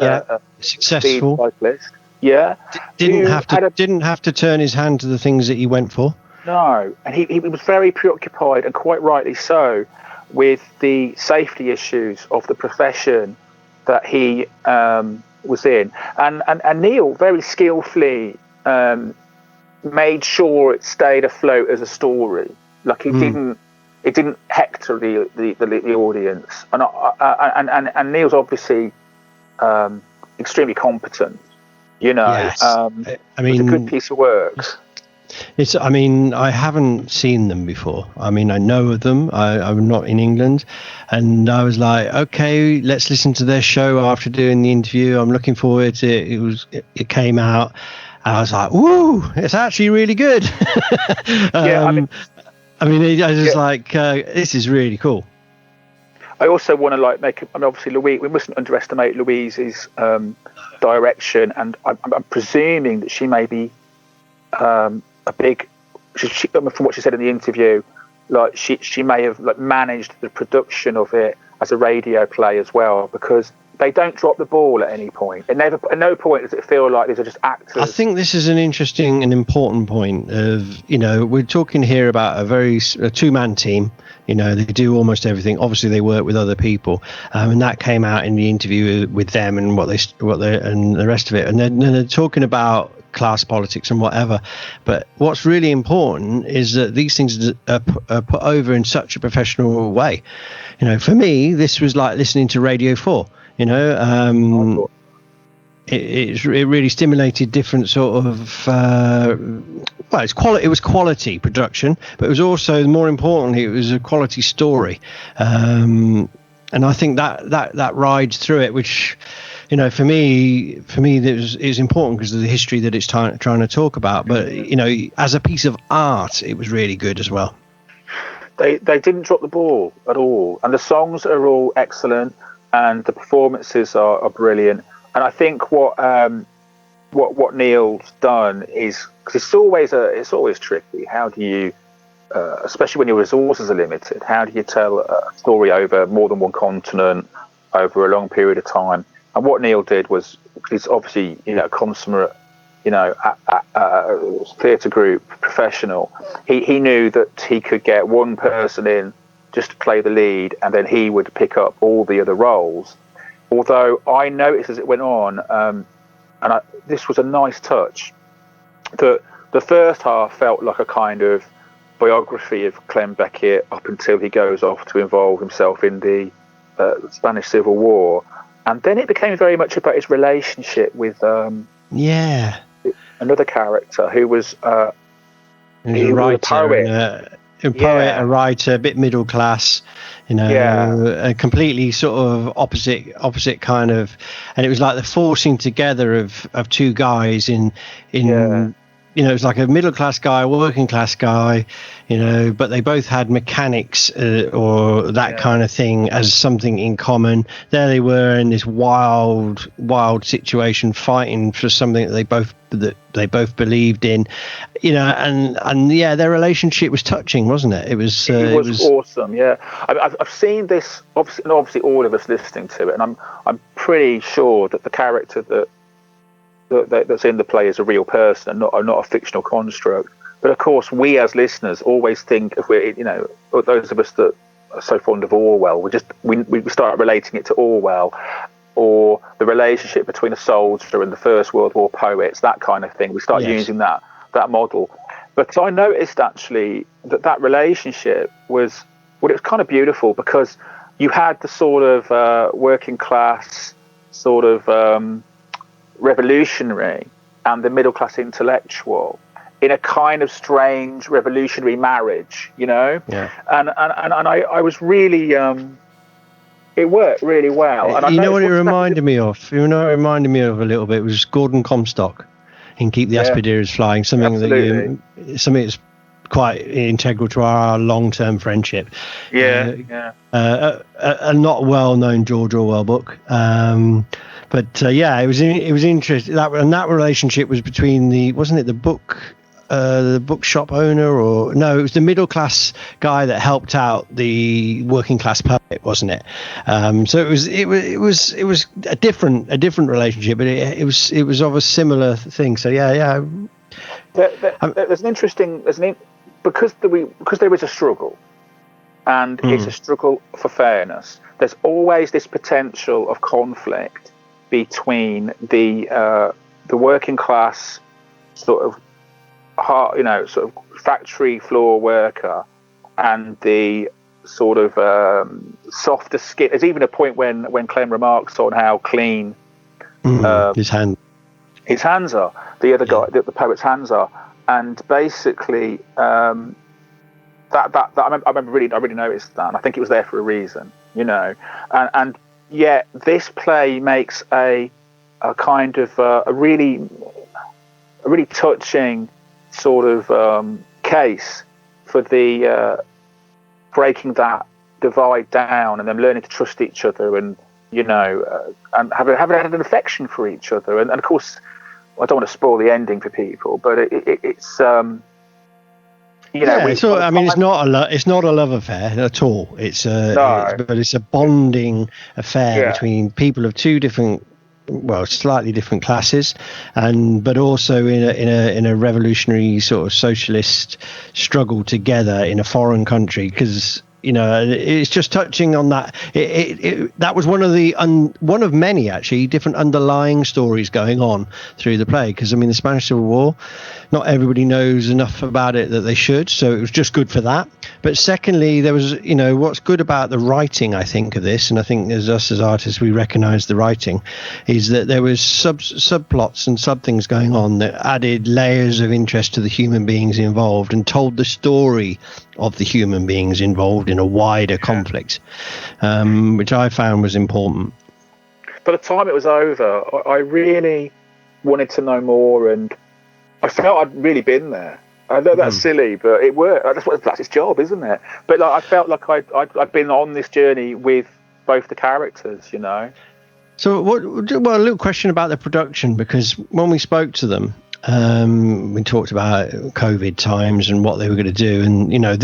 successful cyclist. Yeah, didn't have to turn his hand to the things that he went for. No, and he was very preoccupied, and quite rightly so, with the safety issues of the profession that he was in. And Neil very skillfully made sure it stayed afloat as a story. Like he didn't hector the audience. And Neil's obviously extremely competent. Yes. I mean, it's a good piece of work. I haven't seen them before. I mean, I know of them. I'm not in England, and I was like, okay, let's listen to their show after doing the interview. I'm looking forward to it. It came out. I was like, woo, it's actually really good. I was just like, this is really cool. I also want to obviously Louise, we mustn't underestimate Louise's direction, and I'm presuming that she may be from what she said in the interview, like she may have managed the production of it as a radio play as well, because they don't drop the ball at any point. At no point does it feel like these are just actors. I think this is an interesting and important point of, we're talking here about a two-man team. They do almost everything. Obviously, they work with other people, and that came out in the interview with them and what they and the rest of it. And then they're talking about class politics and whatever. But what's really important is that these things are put over in such a professional way. For me, this was like listening to Radio 4. It really stimulated different sort of it was quality production, but it was also, more importantly, it was a quality story, and I think that rides through it, which for me, it's important because of the history that it's trying to talk about. But as a piece of art, it was really good as well. They didn't drop the ball at all, and the songs are all excellent, and the performances are brilliant. And I think what Neil's done is, because it's always tricky. How do you, especially when your resources are limited, how do you tell a story over more than one continent over a long period of time? And what Neil did was, he's obviously a consummate theatre group professional. He knew that he could get one person in just to play the lead, and then he would pick up all the other roles. Although I noticed as it went on, this was a nice touch, that the first half felt like a kind of biography of Clem Beckett up until he goes off to involve himself in the Spanish Civil War, and then it became very much about his relationship with another character who was a poet. A writer, a bit middle class, a completely sort of opposite kind of, and it was like the forcing together of two guys in it was like a middle class guy, a working class guy, but they both had mechanics or that kind of thing as something in common. There they were in this wild situation, fighting for something that they both believed in, and their relationship was touching, wasn't it? It was awesome. Yeah, I've seen this obviously all of us listening to it, and I'm pretty sure that the character that's in the play is a real person and not a fictional construct. But of course, we as listeners always think, if we're those of us that are so fond of Orwell, we start relating it to Orwell, or the relationship between a soldier and the First World War poets, that kind of thing. We start using that model. But I noticed actually that relationship was kind of beautiful, because you had the sort of working class sort of revolutionary and the middle class intellectual in a kind of strange revolutionary marriage, and I was really it worked really well. And what it reminded me of? It reminded me of a little bit was Gordon Comstock in Keep the Aspiders Flying, something that's quite integral to our long-term friendship. A not well-known George Orwell book. But it was interesting. That relationship was between the bookshop owner, or no, it was the middle class guy that helped out the working class poet, wasn't it? So it was a different relationship, but it was of a similar thing. So there's an interesting because there is a struggle, and it's a struggle for fairness. There's always this potential of conflict between the working class sort of factory floor worker and the sort of softer skin. There's even a point when Clem remarks on how clean his hands are. The other guy, the poet's hands are, and basically that I really noticed that, and I think it was there for a reason, and yet this play makes a kind of a really touching sort of case for the breaking that divide down, and them learning to trust each other, and and having an affection for each other, and of course I don't want to spoil the ending for people, but it's it's not a love affair at all. It's a bonding affair between people of two different, slightly different classes, but also in a revolutionary sort of socialist struggle together in a foreign country, because it's just touching on that. That was one of many actually different underlying stories going on through the play, because the Spanish Civil War, not everybody knows enough about it that they should, so it was just good for that. But secondly, there was what's good about the writing, I think, of this, and I think as us as artists we recognize the writing, is that there was subplots and sub things going on that added layers of interest to the human beings involved and told the story of the human beings involved in a wider conflict, which I found was important. by the time it was over, I really wanted to know more, and I felt I'd really been there. I know that's silly, but it worked. That's its job, isn't it? But like, I felt like I'd been on this journey with both the characters, you know. So, well, a little question about the production, because when we spoke to them, we talked about COVID times and what they were going to do, and you know,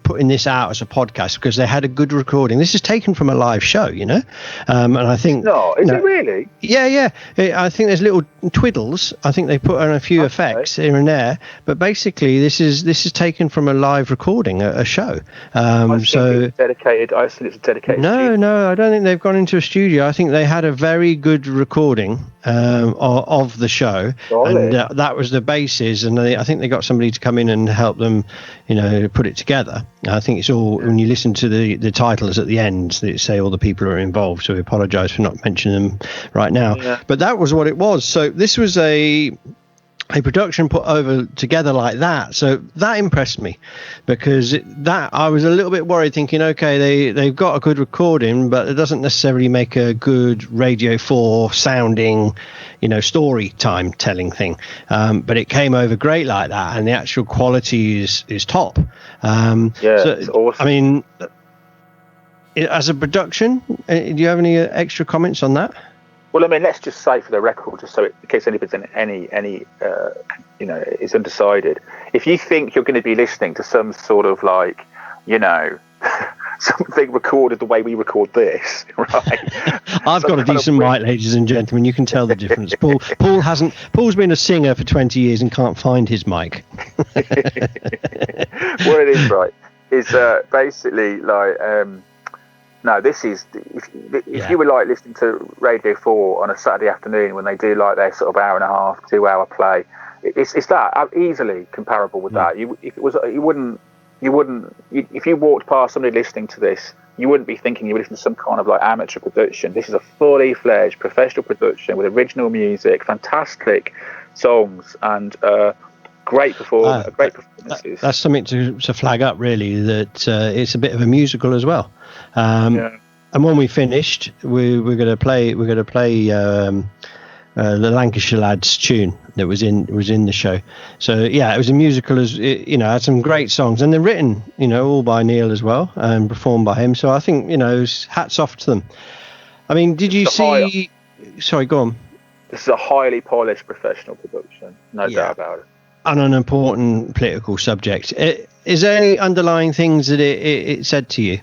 putting this out as a podcast because they had a good recording. This is taken from a live show, you know, and I think is it really? Yeah. I think there's little twiddles. I think they put on a few effects here and there, but basically this is taken from a live recording, a show. It's dedicated. I assume it's a dedicated. No, I don't think they've gone into a studio. I think they had a very good recording of the show, and that was the basis, and I think they got somebody to come in and help them, you know, put it together. I think it's all, when you listen to the titles at the end, they say all the people are involved, so we apologise for not mentioning them right now. Yeah. But that was what it was. So this was a production put over together like that, so that impressed me, because I was a little bit worried, thinking, okay, they've got a good recording, but it doesn't necessarily make a good Radio 4 sounding, you know, story time telling thing, but it came over great like that, and the actual quality is top. It's awesome. I mean, as a production, do you have any extra comments on that? Well, I mean, let's just say for the record, just so in case anybody's any you know, is undecided. If you think you're going to be listening to some sort of, like, you know, something recorded the way we record this, right? I've got a decent mic, ladies and gentlemen. You can tell the difference. Paul's been a singer for 20 years and can't find his mic. What it is, right, is basically like. No, this is, if you were like listening to Radio 4 on a Saturday afternoon when they do like their sort of hour and a half, 2 hour play, it's that easily comparable with that. If you walked past somebody listening to this, you wouldn't be thinking you were listening to some kind of like amateur production. This is a fully fledged professional production with original music, fantastic songs, and great performances. That's something to flag up, really, that it's a bit of a musical as well. And when we finished, we're going to play the Lancashire lads tune that was in the show. So yeah, it was a musical, as you know, had some great songs, and they're written, you know, all by Neil as well and performed by him. So I think, you know, hats off to them. I mean, did you see? Sorry, go on. This is a highly polished professional production, no doubt about it. On an important political subject. Is there any underlying things that it said to you?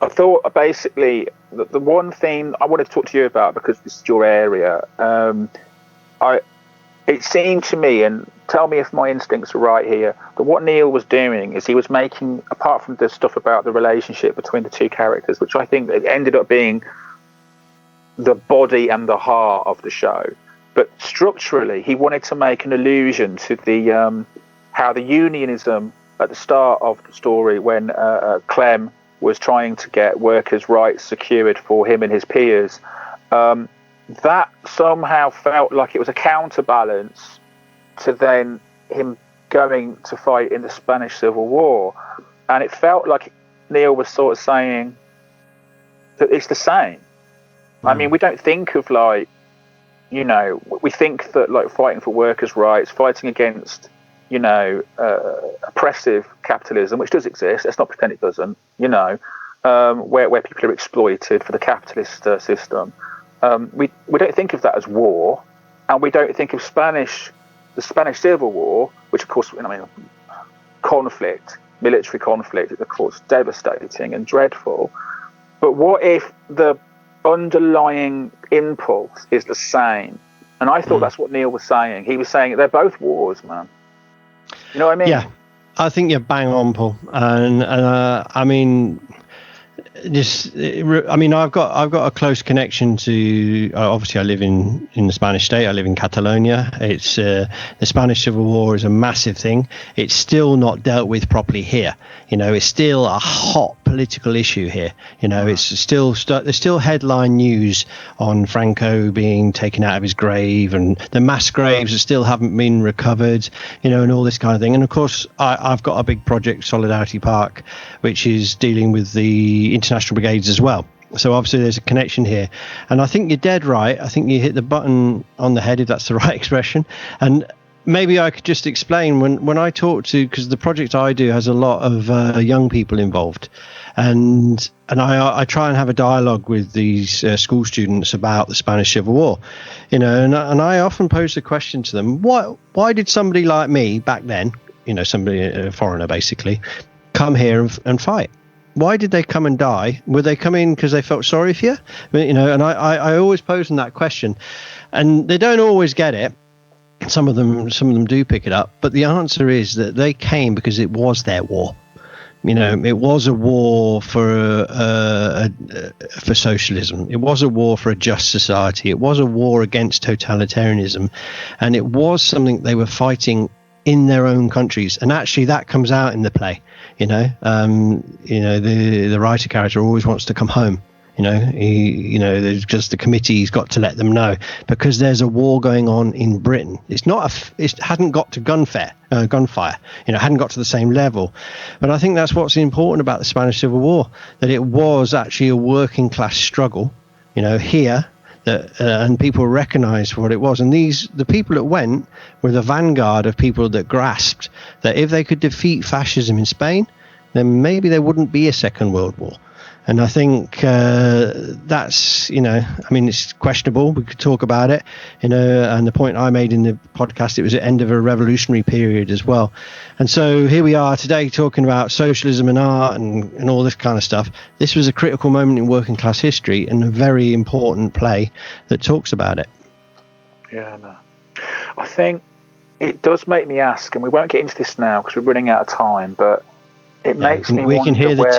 I thought basically the one thing I wanted to talk to you about, because this is your area, it seemed to me, and tell me if my instincts are right here, that what Neil was doing is he was making, apart from the stuff about the relationship between the two characters, which I think it ended up being the body and the heart of the show, but structurally he wanted to make an allusion to the how the unionism at the start of the story, when Clem was trying to get workers' rights secured for him and his peers, that somehow felt like it was a counterbalance to then him going to fight in the Spanish Civil War. And it felt like Neil was sort of saying that it's the same. I mean, we don't think of, like, you know, we think that, like, fighting for workers' rights, fighting against, you know, oppressive capitalism, which does exist, let's not pretend it doesn't, you know, where people are exploited for the capitalist system. We don't think of that as war, and we don't think of the Spanish Civil War, which of course, I mean, military conflict, of course, devastating and dreadful. But what if the underlying impulse is the same? And I thought that's what Neil was saying. He was saying they're both wars, man. You know what I mean? Yeah, I think you're bang on, Paul. And I mean, I've got a close connection to. Obviously, I live in the Spanish state. I live in Catalonia. It's the Spanish Civil War is a massive thing. It's still not dealt with properly here. You know, it's still a hot political issue here. You know, it's still there's still headline news on Franco being taken out of his grave, and the mass graves that still haven't been recovered. You know, and all this kind of thing. And of course, I've got a big project, Solidarity Park, which is dealing with the international brigades as well. So obviously there's a connection here, and I think you're dead right. I think you hit the button on the head, if that's the right expression. And maybe I could just explain when I talk to, because the project I do has a lot of young people involved, and I try and have a dialogue with these school students about the Spanish Civil War, and I often pose the question to them: why did somebody like me back then, somebody, a foreigner basically, come here and fight? Why did they come and die? Were they coming because they felt sorry for you? And I always pose them that question, and they don't always get it. Some of them do pick it up, but the answer is that they came because it was their war. It was a war for socialism. It was a war for a just society. It was a war against totalitarianism, and it was something they were fighting in their own countries. And actually, that comes out in the play. The writer character always wants to come home. There's just the committee's got to let them know, because there's a war going on in Britain. It hadn't got to gunfire. Hadn't got to the same level. But I think that's what's important about the Spanish Civil War, that it was actually a working class struggle, here, and people recognized what it was. And the people that went were the vanguard of people that grasped that if they could defeat fascism in Spain, then maybe there wouldn't be a Second World War. And I think that's, it's questionable. We could talk about it, and the point I made in the podcast, it was the end of a revolutionary period as well. And so here we are today talking about socialism and art and all this kind of stuff. This was a critical moment in working class history, and a very important play that talks about it. Yeah, no. I think it does make me ask, and we won't get into this now because we're running out of time, but it makes me wonder. We can hear the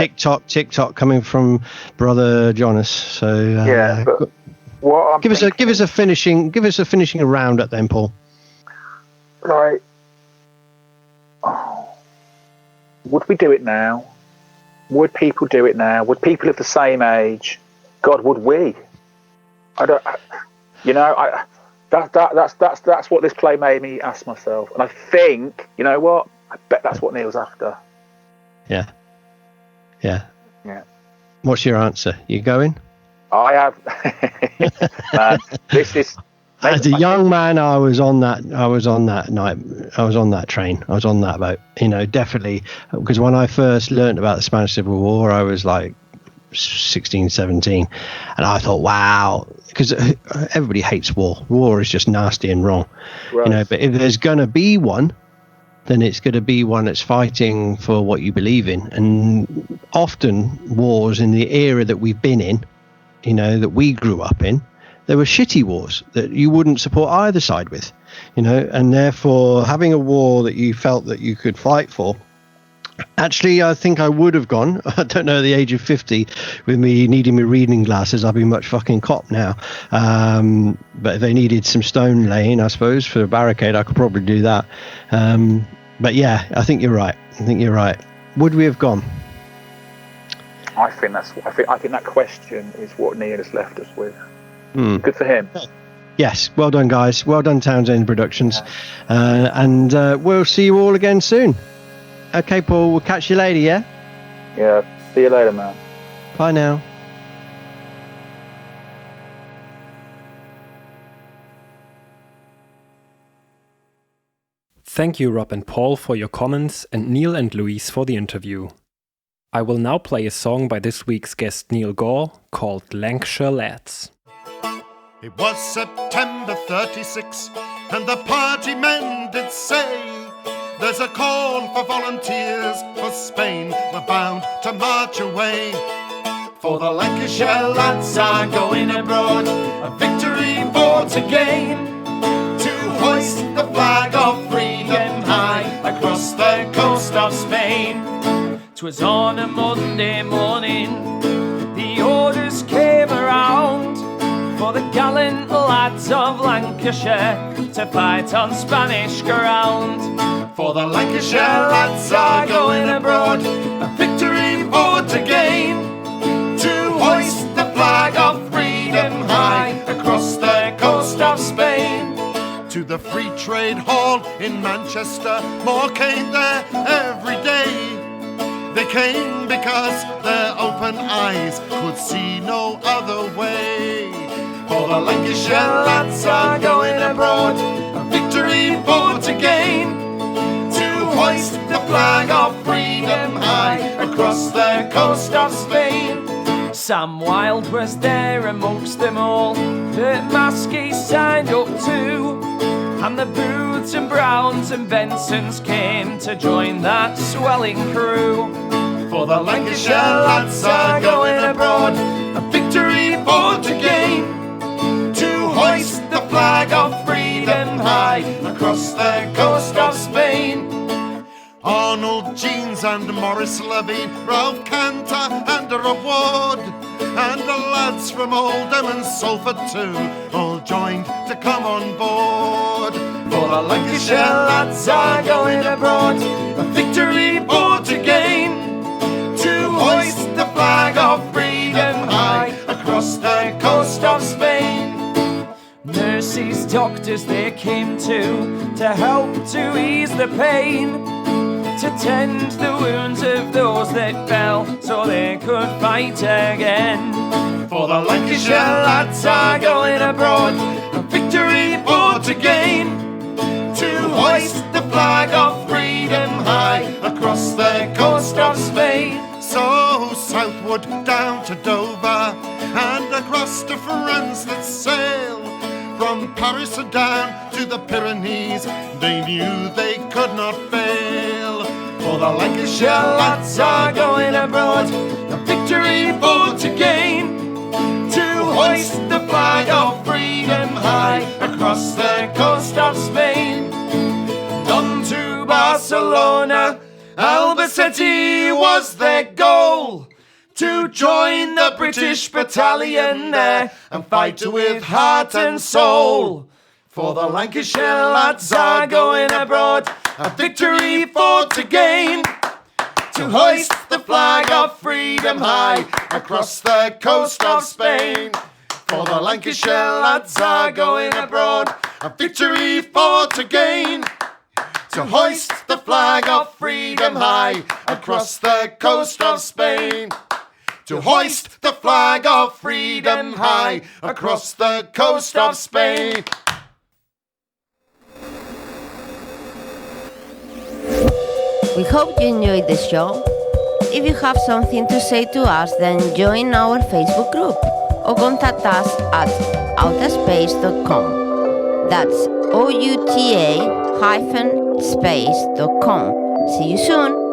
tick-tock coming from brother Jonas. So but what I'm give us a finishing round at then, Paul. Like, would we do it now? Would people do it now? Would people of the same age? God, would we? I don't. That's what this play made me ask myself, and I think, you know what? I bet that's what Neil's after. Yeah. What's your answer? You going? I have. Man, this is. As a young man, I was on that night. I was on that train. I was on that boat. Definitely, because when I first learned about the Spanish Civil War, I was like 16, 17, and I thought, wow, because everybody hates war. War is just nasty and wrong, right. But if there's gonna be one, then it's going to be one that's fighting for what you believe in. And often wars in the era that we've been in, that we grew up in, there were shitty wars that you wouldn't support either side with, and therefore having a war that you felt that you could fight for. Actually, I think I would have gone. I don't know, at the age of 50, with me needing my reading glasses, I'd be much fucking cop now. But if they needed some stone laying, I suppose, for a barricade, I could probably do that. But yeah, I think you're right. Would we have gone? I think that question is what Neil has left us with. Good for him. Yes, well done, guys. Well done, Townsend Productions. And we'll see you all again soon. Okay, Paul, we'll catch you later, yeah? Yeah, see you later, man. Bye now. Thank you, Rob and Paul, for your comments, and Neil and Louise for the interview. I will now play a song by this week's guest Neil Gore called Lancashire Lads. It was September 36, and the party men did say, there's a call for volunteers for Spain, we're bound to march away. For the Lancashire lads are going abroad, a victory for to gain, to hoist the flag of freedom high across the coast of Spain. 'Twas on a Monday morning, the orders came around for the gallant lads of Lancashire to fight on Spanish ground. For the Lancashire lads are going abroad, a victory for to gain, to hoist the flag of freedom high across the coast of Spain. To the Free Trade Hall in Manchester, more came there every day, They came because their open eyes could see no other way. For the Lancashire lads are going abroad, a victory for to gain, to hoist the flag of freedom high across the coast of Spain. Sam Wilde was there amongst them all that Maskey signed up to, and the Booths and Browns and Bensons came to join that swelling crew. For the Lancashire lads are going abroad, a victory for to gain, to hoist the flag of freedom high across the coast of Spain. Arnold Jeans and Maurice Levine, Ralph Cantor and Rob Ward, and the lads from Oldham and Salford too, all joined to come on board. For the Lancashire lads are going abroad, a victory for to gain, to hoist the flag of freedom high across the coast of Spain. Nurses, doctors, they came to help to ease the pain, to tend the wounds of those that fell so they could fight again. For the Lancashire lads are going abroad, a victory for to gain, to hoist the flag of freedom high across the coast of Spain. So southward down to Dover and across to France let's sail, from Paris down to the Pyrenees, they knew they could not fail. For the Lancashire lads are going abroad, a victory for to gain, to hoist the flag of freedom high across the coast of Spain. On to Barcelona, Albacete was their goal, to join the British battalion there and fight with heart and soul. For the Lancashire lads are going abroad, a victory for to gain, to hoist the flag of freedom high across the coast of Spain. For the Lancashire lads are going abroad, a victory for to gain, to hoist the flag of freedom high across the coast of Spain. To hoist the flag of freedom high across the coast of Spain. We hope you enjoyed the show. If you have something to say to us, then join our Facebook group or contact us at outa-space.com. That's outa-space.com. See you soon!